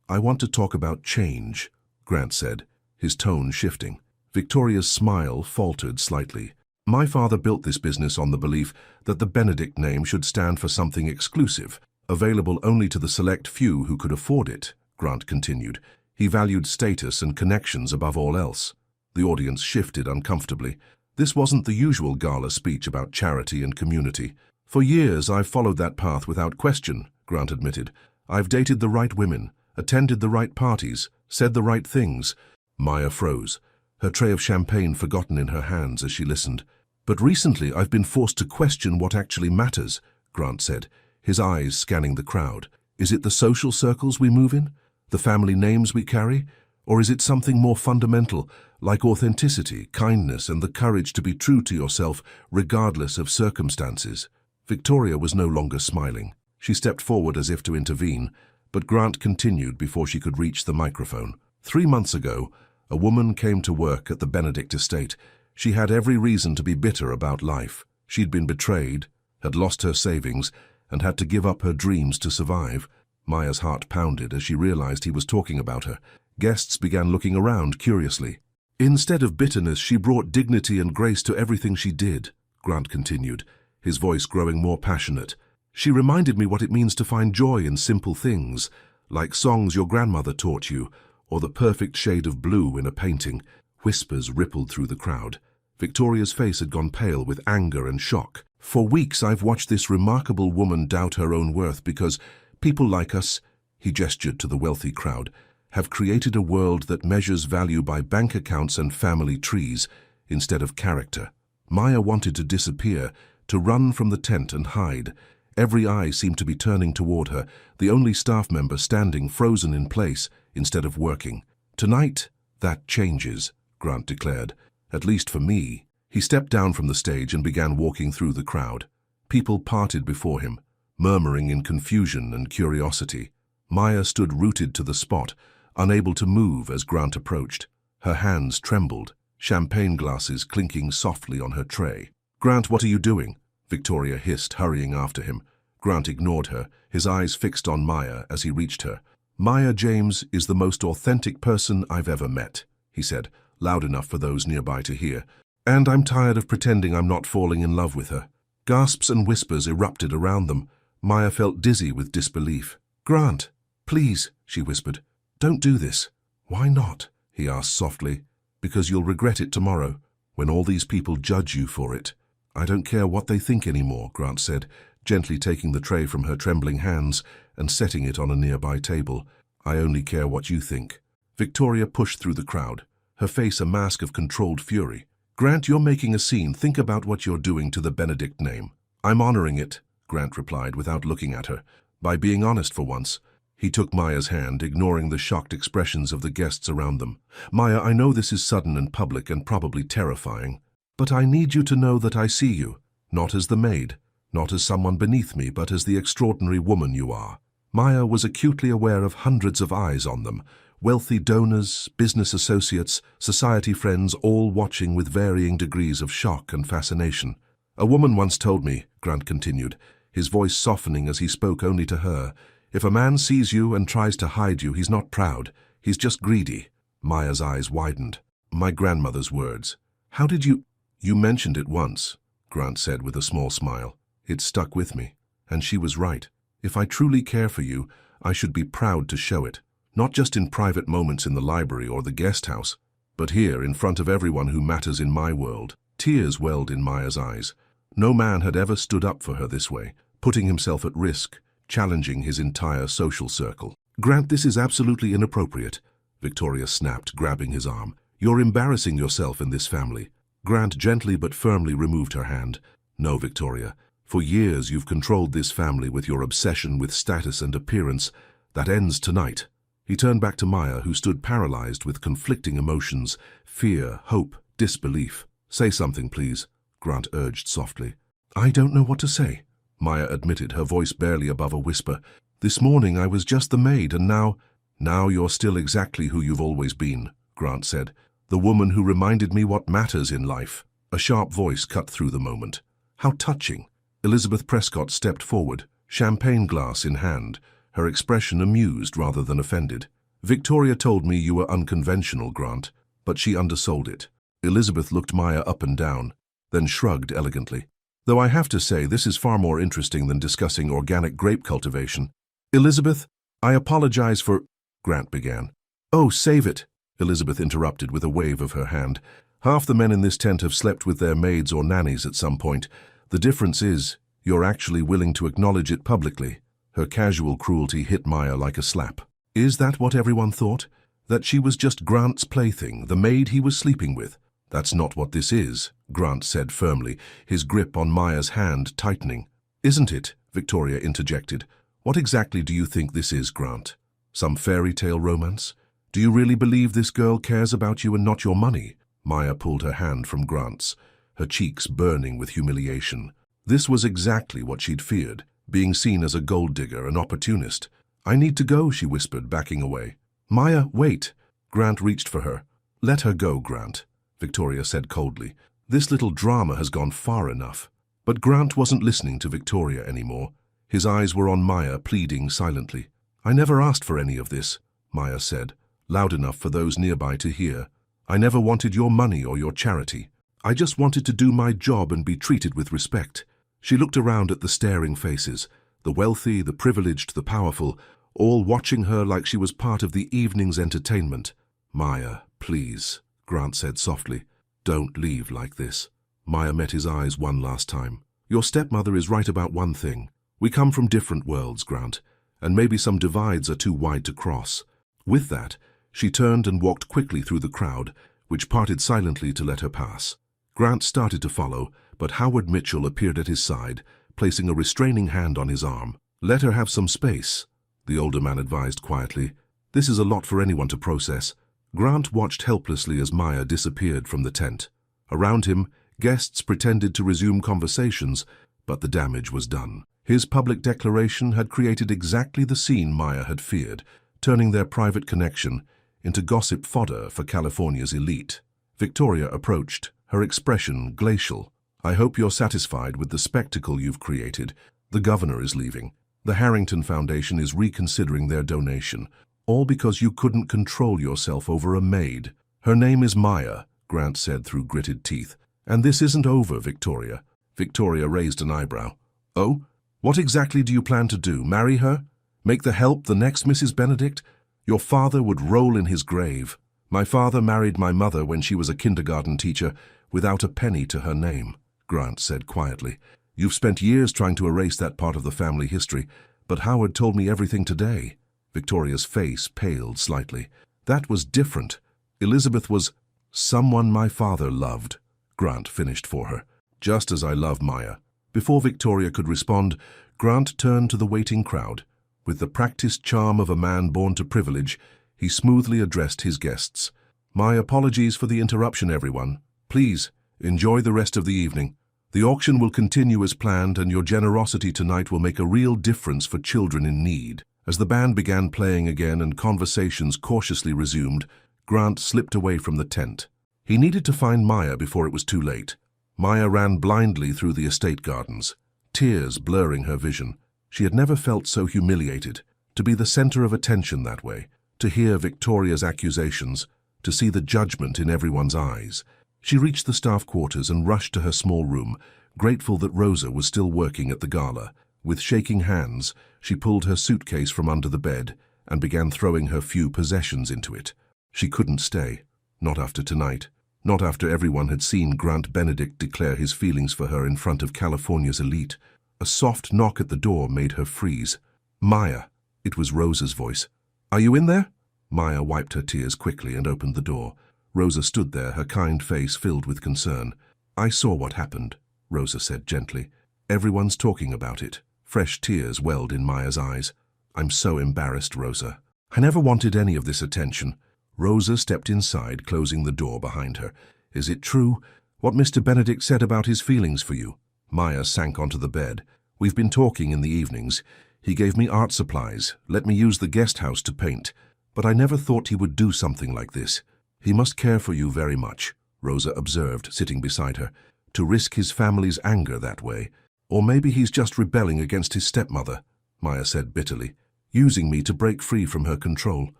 I want to talk about change," Grant said, his tone shifting. Victoria's smile faltered slightly. "My father built this business on the belief that the Benedict name should stand for something exclusive, available only to the select few who could afford it," Grant continued. "He valued status and connections above all else." The audience shifted uncomfortably. This wasn't the usual gala speech about charity and community. "For years I've followed that path without question," Grant admitted. "I've dated the right women, attended the right parties, said the right things." Maya froze, her tray of champagne forgotten in her hands as she listened. "But recently I've been forced to question what actually matters," Grant said, his eyes scanning the crowd. "Is it the social circles we move in? The family names we carry? Or is it something more fundamental, like authenticity, kindness, and the courage to be true to yourself regardless of circumstances?" Victoria was no longer smiling. She stepped forward as if to intervene, but Grant continued before she could reach the microphone. 3 months ago, a woman came to work at the Benedict estate. She had every reason to be bitter about life. She'd been betrayed, had lost her savings, and had to give up her dreams to survive. Maya's heart pounded as she realized he was talking about her. Guests began looking around curiously. "Instead of bitterness, she brought dignity and grace to everything she did," Grant continued, his voice growing more passionate. "She reminded me what it means to find joy in simple things, like songs your grandmother taught you, or the perfect shade of blue in a painting." Whispers rippled through the crowd. Victoria's face had gone pale with anger and shock. "For weeks I've watched this remarkable woman doubt her own worth because people like us," he gestured to the wealthy crowd, "have created a world that measures value by bank accounts and family trees instead of character." Maya wanted to disappear, to run from the tent and hide. Every eye seemed to be turning toward her, the only staff member standing frozen in place instead of working. "Tonight, that changes," Grant declared. "At least for me." He stepped down from the stage and began walking through the crowd. People parted before him, murmuring in confusion and curiosity. Maya stood rooted to the spot, unable to move as Grant approached. Her hands trembled, champagne glasses clinking softly on her tray. "Grant, what are you doing?" Victoria hissed, hurrying after him. Grant ignored her, his eyes fixed on Maya as he reached her. "Maya James is the most authentic person I've ever met," he said, loud enough for those nearby to hear. "And I'm tired of pretending I'm not falling in love with her." Gasps and whispers erupted around them. Maya felt dizzy with disbelief. "Grant, please," she whispered. "Don't do this." "Why not?" he asked softly. "Because you'll regret it tomorrow, when all these people judge you for it." "I don't care what they think anymore," Grant said, gently taking the tray from her trembling hands and setting it on a nearby table. "I only care what you think." Victoria pushed through the crowd, her face a mask of controlled fury. "Grant, you're making a scene. Think about what you're doing to the Benedict name." "I'm honoring it," Grant replied without looking at her, "by being honest for once." He took Maya's hand, ignoring the shocked expressions of the guests around them. "Maya, I know this is sudden and public and probably terrifying, but I need you to know that I see you, not as the maid, not as someone beneath me, but as the extraordinary woman you are." Maya was acutely aware of hundreds of eyes on them, wealthy donors, business associates, society friends, all watching with varying degrees of shock and fascination. "A woman once told me," Grant continued, his voice softening as he spoke only to her, "if a man sees you and tries to hide you, he's not proud, he's just greedy." Maya's eyes widened. "My grandmother's words. How did you—" "You mentioned it once," Grant said with a small smile. "It stuck with me. And she was right. If I truly care for you, I should be proud to show it. Not just in private moments in the library or the guest house, but here in front of everyone who matters in my world." Tears welled in Maya's eyes. No man had ever stood up for her this way, putting himself at risk, challenging his entire social circle. "Grant, this is absolutely inappropriate," Victoria snapped, grabbing his arm. "You're embarrassing yourself in this family." Grant gently but firmly removed her hand. "No, Victoria. For years you've controlled this family with your obsession with status and appearance. That ends tonight." He turned back to Maya, who stood paralyzed with conflicting emotions, fear, hope, disbelief. "Say something, please," Grant urged softly. "I don't know what to say," Maya admitted, her voice barely above a whisper. "This morning I was just the maid, and now—" "Now you're still exactly who you've always been," Grant said. "The woman who reminded me what matters in life." A sharp voice cut through the moment. How touching. Elizabeth Prescott stepped forward, champagne glass in hand, her expression amused rather than offended. Victoria told me you were unconventional, Grant, but she undersold it. Elizabeth looked Maya up and down, then shrugged elegantly. Though I have to say this is far more interesting than discussing organic grape cultivation. Elizabeth, I apologize for... Grant began. Oh, save it, Elizabeth interrupted with a wave of her hand. Half the men in this tent have slept with their maids or nannies at some point. The difference is, you're actually willing to acknowledge it publicly. Her casual cruelty hit Maya like a slap. Is that what everyone thought? That she was just Grant's plaything, the maid he was sleeping with? That's not what this is, Grant said firmly, his grip on Maya's hand tightening. Isn't it? Victoria interjected. What exactly do you think this is, Grant? Some fairy tale romance? Do you really believe this girl cares about you and not your money? Maya pulled her hand from Grant's, her cheeks burning with humiliation. This was exactly what she'd feared, being seen as a gold digger, an opportunist. I need to go, she whispered, backing away. Maya, wait. Grant reached for her. Let her go, Grant, Victoria said coldly. This little drama has gone far enough. But Grant wasn't listening to Victoria anymore. His eyes were on Maya, pleading silently. I never asked for any of this, Maya said, loud enough for those nearby to hear. I never wanted your money or your charity. I just wanted to do my job and be treated with respect. She looked around at the staring faces, the wealthy, the privileged, the powerful, all watching her like she was part of the evening's entertainment. Maya, please, Grant said softly. Don't leave like this. Maya met his eyes one last time. Your stepmother is right about one thing. We come from different worlds, Grant, and maybe some divides are too wide to cross. With that, she turned and walked quickly through the crowd, which parted silently to let her pass. Grant started to follow, but Howard Mitchell appeared at his side, placing a restraining hand on his arm. Let her have some space, the older man advised quietly. This is a lot for anyone to process. Grant watched helplessly as Maya disappeared from the tent. Around him, guests pretended to resume conversations, but the damage was done. His public declaration had created exactly the scene Maya had feared, turning their private connection into gossip fodder for California's elite. Victoria approached, her expression glacial. I hope you're satisfied with the spectacle you've created. The governor is leaving. The Harrington Foundation is reconsidering their donation, all because you couldn't control yourself over a maid. Her name is Maya, Grant said through gritted teeth. And this isn't over, Victoria. Victoria raised an eyebrow. Oh? What exactly do you plan to do? Marry her? Make the help the next Mrs. Benedict? Your father would roll in his grave. My father married my mother when she was a kindergarten teacher, without a penny to her name, Grant said quietly. You've spent years trying to erase that part of the family history, but Howard told me everything today. Victoria's face paled slightly. That was different. Elizabeth was someone my father loved, Grant finished for her. Just as I love Maya. Before Victoria could respond, Grant turned to the waiting crowd. With the practiced charm of a man born to privilege, he smoothly addressed his guests. My apologies for the interruption, everyone. Please, enjoy the rest of the evening. The auction will continue as planned, and your generosity tonight will make a real difference for children in need. As the band began playing again and conversations cautiously resumed, Grant slipped away from the tent. He needed to find Maya before it was too late. Maya ran blindly through the estate gardens, tears blurring her vision. She had never felt so humiliated, to be the center of attention that way, to hear Victoria's accusations, to see the judgment in everyone's eyes. She reached the staff quarters and rushed to her small room, grateful that Rosa was still working at the gala. With shaking hands, she pulled her suitcase from under the bed and began throwing her few possessions into it. She couldn't stay, not after tonight, not after everyone had seen Grant Benedict declare his feelings for her in front of California's elite. A soft knock at the door made her freeze. Maya, it was Rosa's voice. Are you in there? Maya wiped her tears quickly and opened the door. Rosa stood there, her kind face filled with concern. I saw what happened, Rosa said gently. Everyone's talking about it. Fresh tears welled in Maya's eyes. I'm so embarrassed, Rosa. I never wanted any of this attention. Rosa stepped inside, closing the door behind her. Is it true, what Mr. Benedict said about his feelings for you? Maya sank onto the bed. We've been talking in the evenings. He gave me art supplies, let me use the guest house to paint. But I never thought he would do something like this. He must care for you very much, Rosa observed, sitting beside her. to risk his family's anger that way. Or maybe he's just rebelling against his stepmother, Maya said bitterly, using me to break free from her control.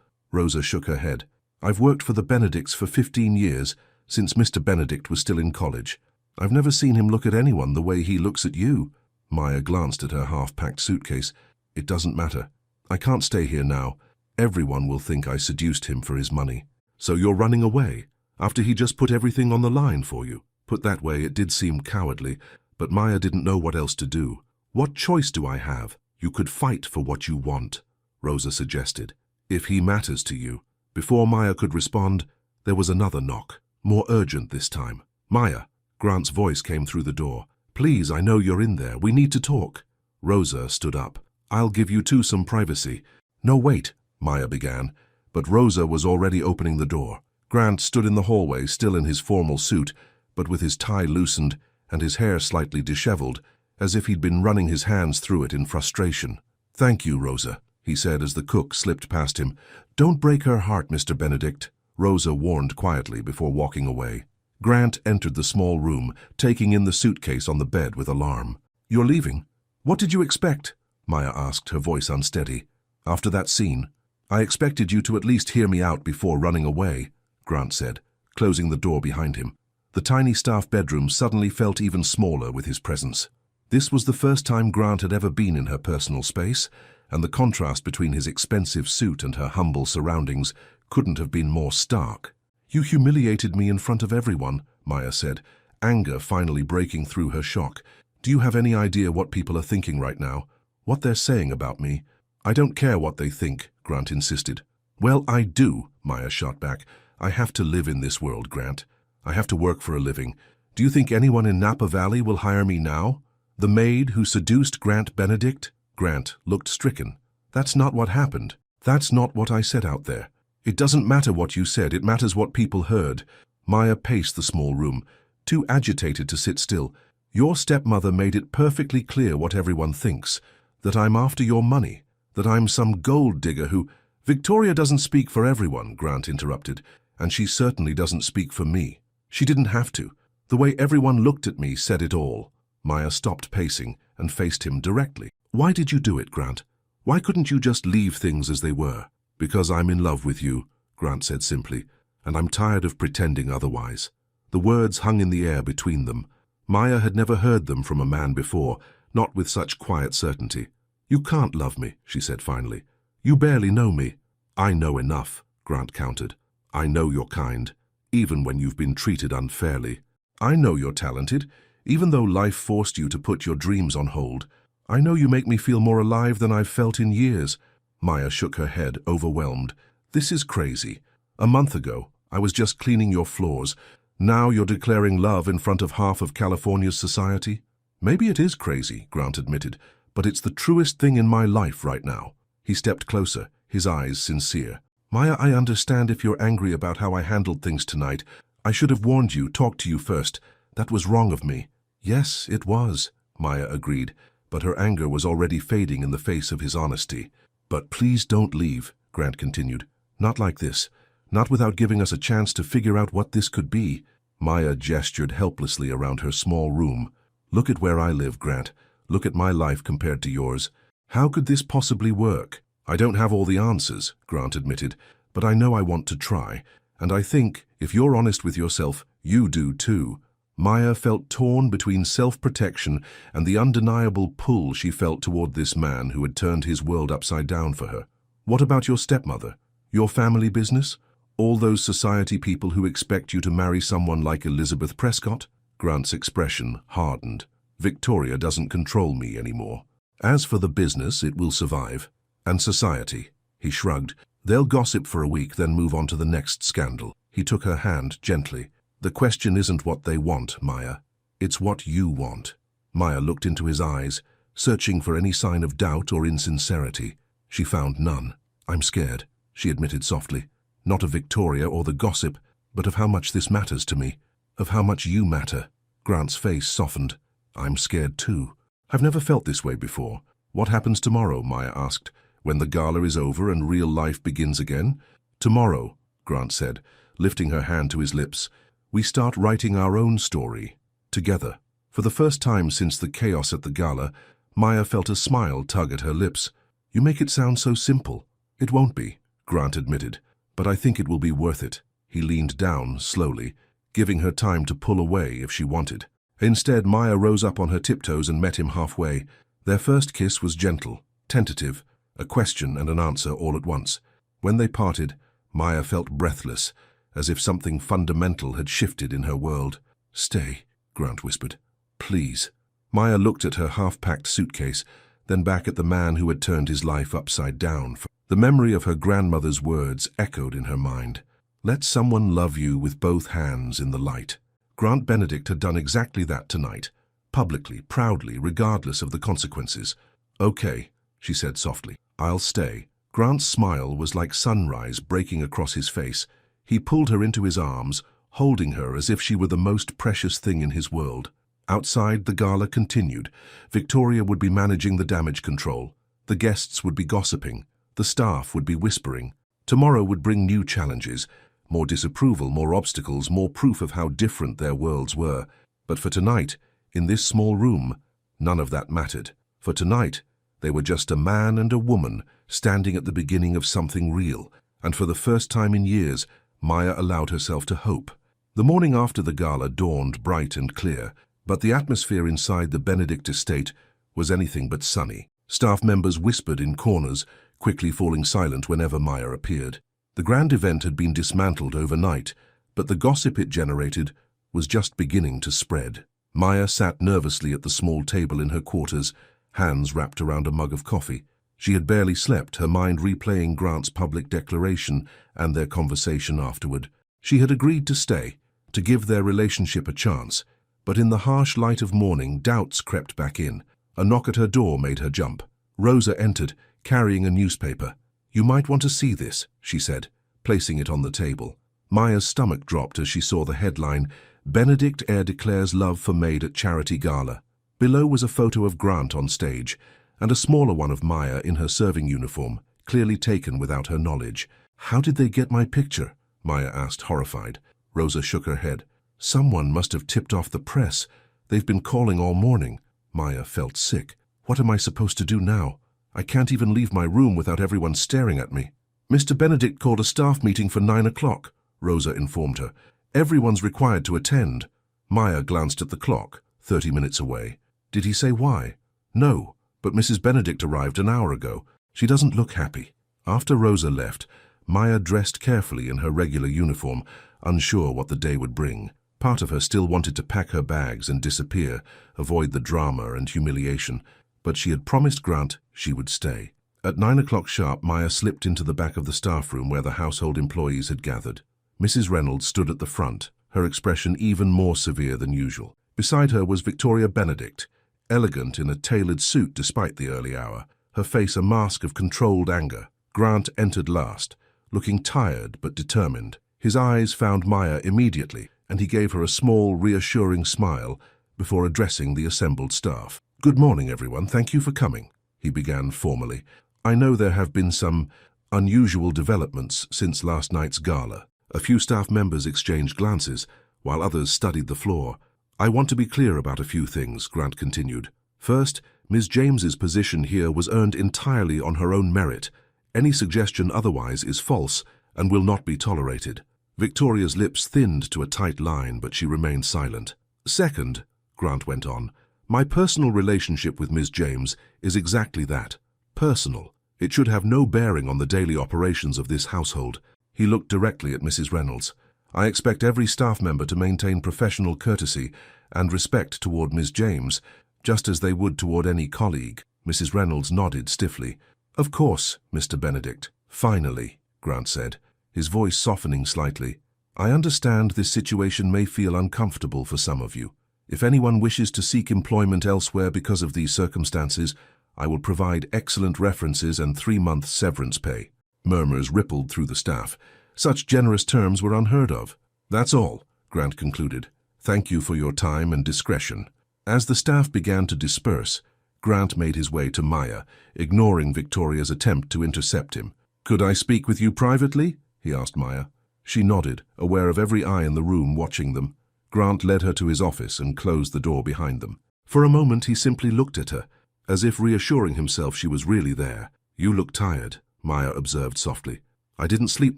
Rosa shook her head. I've worked for the Benedicts for 15 years, since Mr. Benedict was still in college. I've never seen him look at anyone the way he looks at you. Maya glanced at her half-packed suitcase. It doesn't matter. I can't stay here now. Everyone will think I seduced him for his money. So you're running away, after he just put everything on the line for you? Put that way, it did seem cowardly, but Maya didn't know what else to do. What choice do I have? You could fight for what you want, Rosa suggested. If he matters to you. Before Maya could respond, there was another knock, more urgent this time. Maya, Grant's voice came through the door. Please, I know you're in there. We need to talk. Rosa stood up. I'll give you two some privacy. No, wait, Maya began, but Rosa was already opening the door. Grant stood in the hallway, still in his formal suit, but with his tie loosened and his hair slightly disheveled, as if he'd been running his hands through it in frustration. Thank you, Rosa, he said as the cook slipped past him. Don't break her heart, Mr. Benedict, Rosa warned quietly before walking away. Grant entered the small room, taking in the suitcase on the bed with alarm. You're leaving? What did you expect? Maya asked, her voice unsteady. After that scene, I expected you to at least hear me out before running away, Grant said, closing the door behind him. The tiny staff bedroom suddenly felt even smaller with his presence. This was the first time Grant had ever been in her personal space, and the contrast between his expensive suit and her humble surroundings couldn't have been more stark. You humiliated me in front of everyone, Maya said, anger finally breaking through her shock. Do you have any idea what people are thinking right now? What they're saying about me? I don't care what they think, Grant insisted. Well, I do, Maya shot back. I have to live in this world, Grant. I have to work for a living. Do you think anyone in Napa Valley will hire me now? The maid who seduced Grant Benedict? Grant looked stricken. That's not what happened. That's not what I said out there. It doesn't matter what you said, it matters what people heard. Maya paced the small room, too agitated to sit still. Your stepmother made it perfectly clear what everyone thinks, that I'm after your money, that I'm some gold digger who— Victoria doesn't speak for everyone, Grant interrupted, and she certainly doesn't speak for me. She didn't have to. The way everyone looked at me said it all. Maya stopped pacing and faced him directly. Why did you do it, Grant? Why couldn't you just leave things as they were? Because I'm in love with you, Grant said simply, and I'm tired of pretending otherwise. The words hung in the air between them. Maya had never heard them from a man before, not with such quiet certainty. You can't love me, she said finally. You barely know me. I know enough, Grant countered. I know you're kind, even when you've been treated unfairly. I know you're talented, even though life forced you to put your dreams on hold. I know you make me feel more alive than I've felt in years. Maya shook her head, overwhelmed. This is crazy. A month ago, I was just cleaning your floors. Now you're declaring love in front of half of California's society? Maybe it is crazy, Grant admitted, but it's the truest thing in my life right now. He stepped closer, his eyes sincere. Maya, I understand if you're angry about how I handled things tonight. I should have warned you, talked to you first. That was wrong of me. Yes, it was, Maya agreed, but her anger was already fading in the face of his honesty. But please don't leave, Grant continued. Not like this. Not without giving us a chance to figure out what this could be. Maya gestured helplessly around her small room. Look at where I live, Grant. Look at my life compared to yours. How could this possibly work? I don't have all the answers, Grant admitted, but I know I want to try. And I think, if you're honest with yourself, you do too. Maya felt torn between self-protection and the undeniable pull she felt toward this man who had turned his world upside down for her. What about your stepmother? Your family business? All those society people who expect you to marry someone like Elizabeth Prescott? Grant's expression hardened. Victoria doesn't control me anymore. As for the business, it will survive. And society, he shrugged. They'll gossip for a week, then move on to the next scandal. He took her hand gently. The question isn't what they want, Maya. It's what you want. Maya looked into his eyes, searching for any sign of doubt or insincerity. She found none. I'm scared, she admitted softly. Not of Victoria or the gossip, but of how much this matters to me. Of how much you matter. Grant's face softened. I'm scared too. I've never felt this way before. What happens tomorrow, Maya asked, when the gala is over and real life begins again? Tomorrow, Grant said, lifting her hand to his lips, we start writing our own story. together. For the first time since the chaos at the gala, Maya felt a smile tug at her lips. "You make it sound so simple." "It won't be," Grant admitted, "but I think it will be worth it." He leaned down, slowly, giving her time to pull away if she wanted. Instead, Maya rose up on her tiptoes and met him halfway. Their first kiss was gentle, tentative, a question and an answer all at once. When they parted, Maya felt breathless, as if something fundamental had shifted in her world. "Stay," Grant whispered. "Please." Maya looked at her half-packed suitcase, then back at the man who had turned his life upside down. The memory of her grandmother's words echoed in her mind. "Let someone love you with both hands in the light." Grant Benedict had done exactly that tonight, publicly, proudly, regardless of the consequences. "Okay," she said softly. "I'll stay." Grant's smile was like sunrise breaking across his face. He pulled her into his arms, holding her as if she were the most precious thing in his world. Outside, the gala continued. Victoria would be managing the damage control. The guests would be gossiping. The staff would be whispering. Tomorrow would bring new challenges, more disapproval, more obstacles, more proof of how different their worlds were. But for tonight, in this small room, none of that mattered. For tonight, they were just a man and a woman standing at the beginning of something real, and for the first time in years, Maya allowed herself to hope. The morning after the gala dawned bright and clear, but the atmosphere inside the Benedict estate was anything but sunny. Staff members whispered in corners, quickly falling silent whenever Maya appeared. The grand event had been dismantled overnight, but the gossip it generated was just beginning to spread. Maya sat nervously at the small table in her quarters, hands wrapped around a mug of coffee. She had barely slept, her mind replaying Grant's public declaration and their conversation afterward. She had agreed to stay, to give their relationship a chance, but in the harsh light of morning, doubts crept back in. A knock at her door made her jump. Rosa entered, carrying a newspaper. "You might want to see this," she said, placing it on the table. Maya's stomach dropped as she saw the headline, "Benedict Heir declares love for Maid at charity gala." Below was a photo of Grant on stage, and a smaller one of Maya in her serving uniform, clearly taken without her knowledge. "How did they get my picture?" Maya asked, horrified. Rosa shook her head. "Someone must have tipped off the press. They've been calling all morning." Maya felt sick. "What am I supposed to do now? I can't even leave my room without everyone staring at me." "Mr. Benedict called a staff meeting for 9 o'clock, Rosa informed her. "Everyone's required to attend." Maya glanced at the clock, 30 minutes away. "Did he say why?" "No, but Mrs. Benedict arrived an hour ago. She doesn't look happy." After Rosa left, Maya dressed carefully in her regular uniform, unsure what the day would bring. Part of her still wanted to pack her bags and disappear, avoid the drama and humiliation, but she had promised Grant she would stay. At 9 o'clock sharp, Maya slipped into the back of the staff room where the household employees had gathered. Mrs. Reynolds stood at the front, her expression even more severe than usual. Beside her was Victoria Benedict, elegant in a tailored suit despite the early hour, her face a mask of controlled anger. Grant entered last, looking tired but determined. His eyes found Maya immediately, and he gave her a small, reassuring smile before addressing the assembled staff. "Good morning, everyone. Thank you for coming," he began formally. "I know there have been some unusual developments since last night's gala." A few staff members exchanged glances, while others studied the floor. "I want to be clear about a few things," Grant continued. "First, Ms. James's position here was earned entirely on her own merit. Any suggestion otherwise is false and will not be tolerated." Victoria's lips thinned to a tight line, but she remained silent. "Second," Grant went on, "my personal relationship with Ms. James is exactly that, personal. It should have no bearing on the daily operations of this household." He looked directly at Mrs. Reynolds. "I expect every staff member to maintain professional courtesy and respect toward Ms. James, just as they would toward any colleague." Mrs. Reynolds nodded stiffly. "Of course, Mr. Benedict." "Finally," Grant said, his voice softening slightly, "I understand this situation may feel uncomfortable for some of you. If anyone wishes to seek employment elsewhere because of these circumstances, I will provide excellent references and 3-month severance pay." Murmurs rippled through the staff. Such generous terms were unheard of. "That's all," Grant concluded. "Thank you for your time and discretion." As the staff began to disperse, Grant made his way to Maya, ignoring Victoria's attempt to intercept him. "Could I speak with you privately?" he asked Maya. She nodded, aware of every eye in the room watching them. Grant led her to his office and closed the door behind them. For a moment he simply looked at her, as if reassuring himself she was really there. "You look tired," Maya observed softly. "I didn't sleep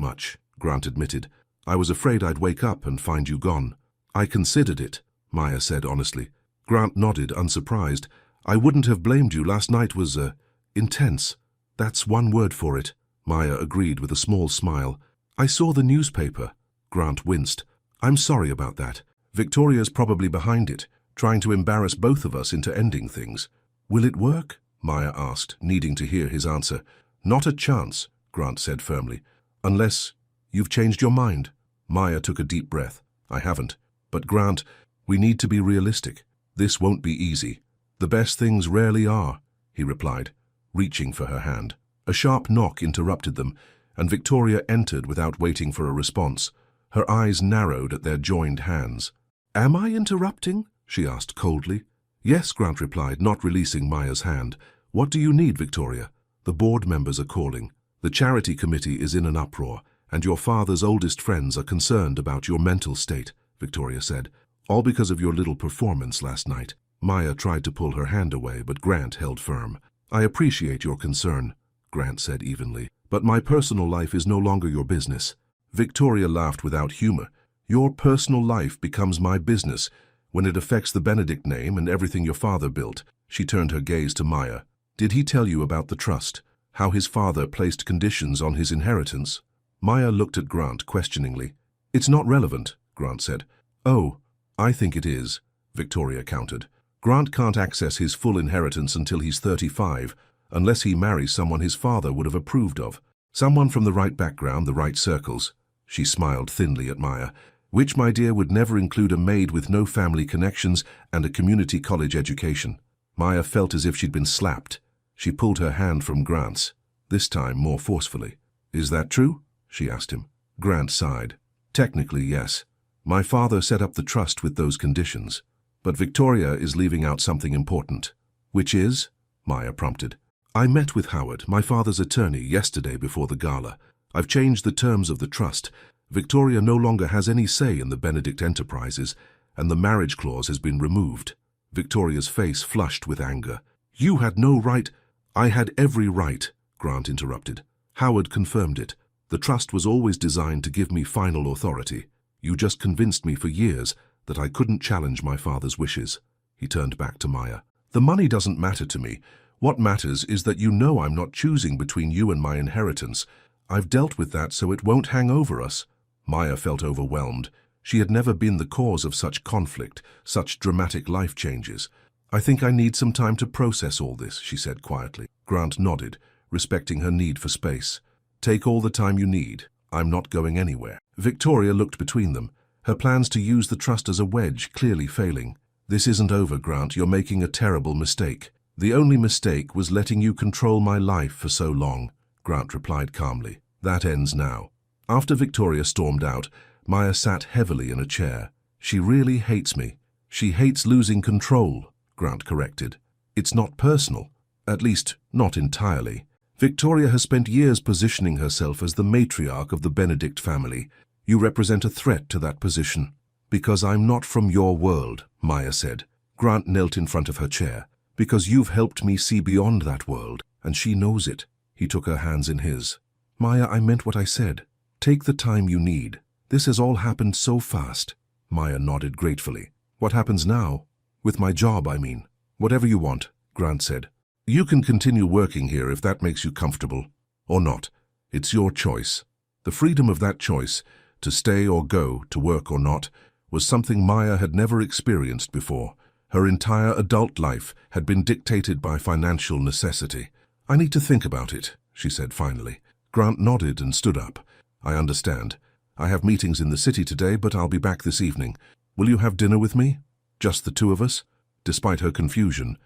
much," Grant admitted. "I was afraid I'd wake up and find you gone." "I considered it," Maya said honestly. Grant nodded, unsurprised. "I wouldn't have blamed you. Last night was, intense." "That's one word for it," Maya agreed with a small smile. "I saw the newspaper." Grant winced. "I'm sorry about that. Victoria's probably behind it, trying to embarrass both of us into ending things." "Will it work?" Maya asked, needing to hear his answer. "Not a chance," Grant said firmly. "Unless you've changed your mind." Maya took a deep breath. "I haven't. But Grant, we need to be realistic. This won't be easy." "The best things rarely are," he replied, reaching for her hand. A sharp knock interrupted them, and Victoria entered without waiting for a response. Her eyes narrowed at their joined hands. "Am I interrupting?" she asked coldly. "Yes," Grant replied, not releasing Maya's hand. "What do you need, Victoria?" "The board members are calling. The charity committee is in an uproar, and your father's oldest friends are concerned about your mental state," Victoria said. "All because of your little performance last night." Maya tried to pull her hand away, but Grant held firm. "I appreciate your concern," Grant said evenly, "but my personal life is no longer your business." Victoria laughed without humor. "Your personal life becomes my business when it affects the Benedict name and everything your father built." She turned her gaze to Maya. "Did he tell you about the trust? How his father placed conditions on his inheritance?" Maya looked at Grant questioningly. "It's not relevant," Grant said. "Oh, I think it is," Victoria countered. "Grant can't access his full inheritance until he's 35, unless he marries someone his father would have approved of. Someone from the right background, the right circles." She smiled thinly at Maya. "Which, my dear, would never include a maid with no family connections and a community college education." Maya felt as if she'd been slapped. She pulled her hand from Grant's, this time more forcefully. "Is that true?" she asked him. Grant sighed. "Technically, yes. My father set up the trust with those conditions. But Victoria is leaving out something important." "Which is?" Maya prompted. "I met with Howard, my father's attorney, yesterday before the gala. I've changed the terms of the trust. Victoria no longer has any say in the Benedict enterprises, and the marriage clause has been removed." Victoria's face flushed with anger. "You had no right—" "I had every right," Grant interrupted. "Howard confirmed it. The trust was always designed to give me final authority. You just convinced me for years that I couldn't challenge my father's wishes." He turned back to Maya. "The money doesn't matter to me. What matters is that you know I'm not choosing between you and my inheritance. I've dealt with that so it won't hang over us." Maya felt overwhelmed. She had never been the cause of such conflict, such dramatic life changes. "I think I need some time to process all this," she said quietly. Grant nodded, respecting her need for space. "Take all the time you need. I'm not going anywhere." Victoria looked between them, her plans to use the trust as a wedge clearly failing. "This isn't over, Grant. You're making a terrible mistake." "The only mistake was letting you control my life for so long," Grant replied calmly. "That ends now." After Victoria stormed out, Maya sat heavily in a chair. "She really hates me." "She hates losing control," Grant corrected. "It's not personal. At least, not entirely. Victoria has spent years positioning herself as the matriarch of the Benedict family. You represent a threat to that position." "Because I'm not from your world," Maya said. Grant knelt in front of her chair. "Because you've helped me see beyond that world, and she knows it." He took her hands in his. "Maya, I meant what I said. Take the time you need. This has all happened so fast." Maya nodded gratefully. "What happens now?" "With my job, I mean." "Whatever you want," Grant said. "You can continue working here if that makes you comfortable. Or not. It's your choice." The freedom of that choice, to stay or go, to work or not, was something Maya had never experienced before. Her entire adult life had been dictated by financial necessity. "I need to think about it," she said finally. Grant nodded and stood up. "I understand. I have meetings in the city today, but I'll be back this evening. Will you have dinner with me? Just the two of us?" Despite her confusion,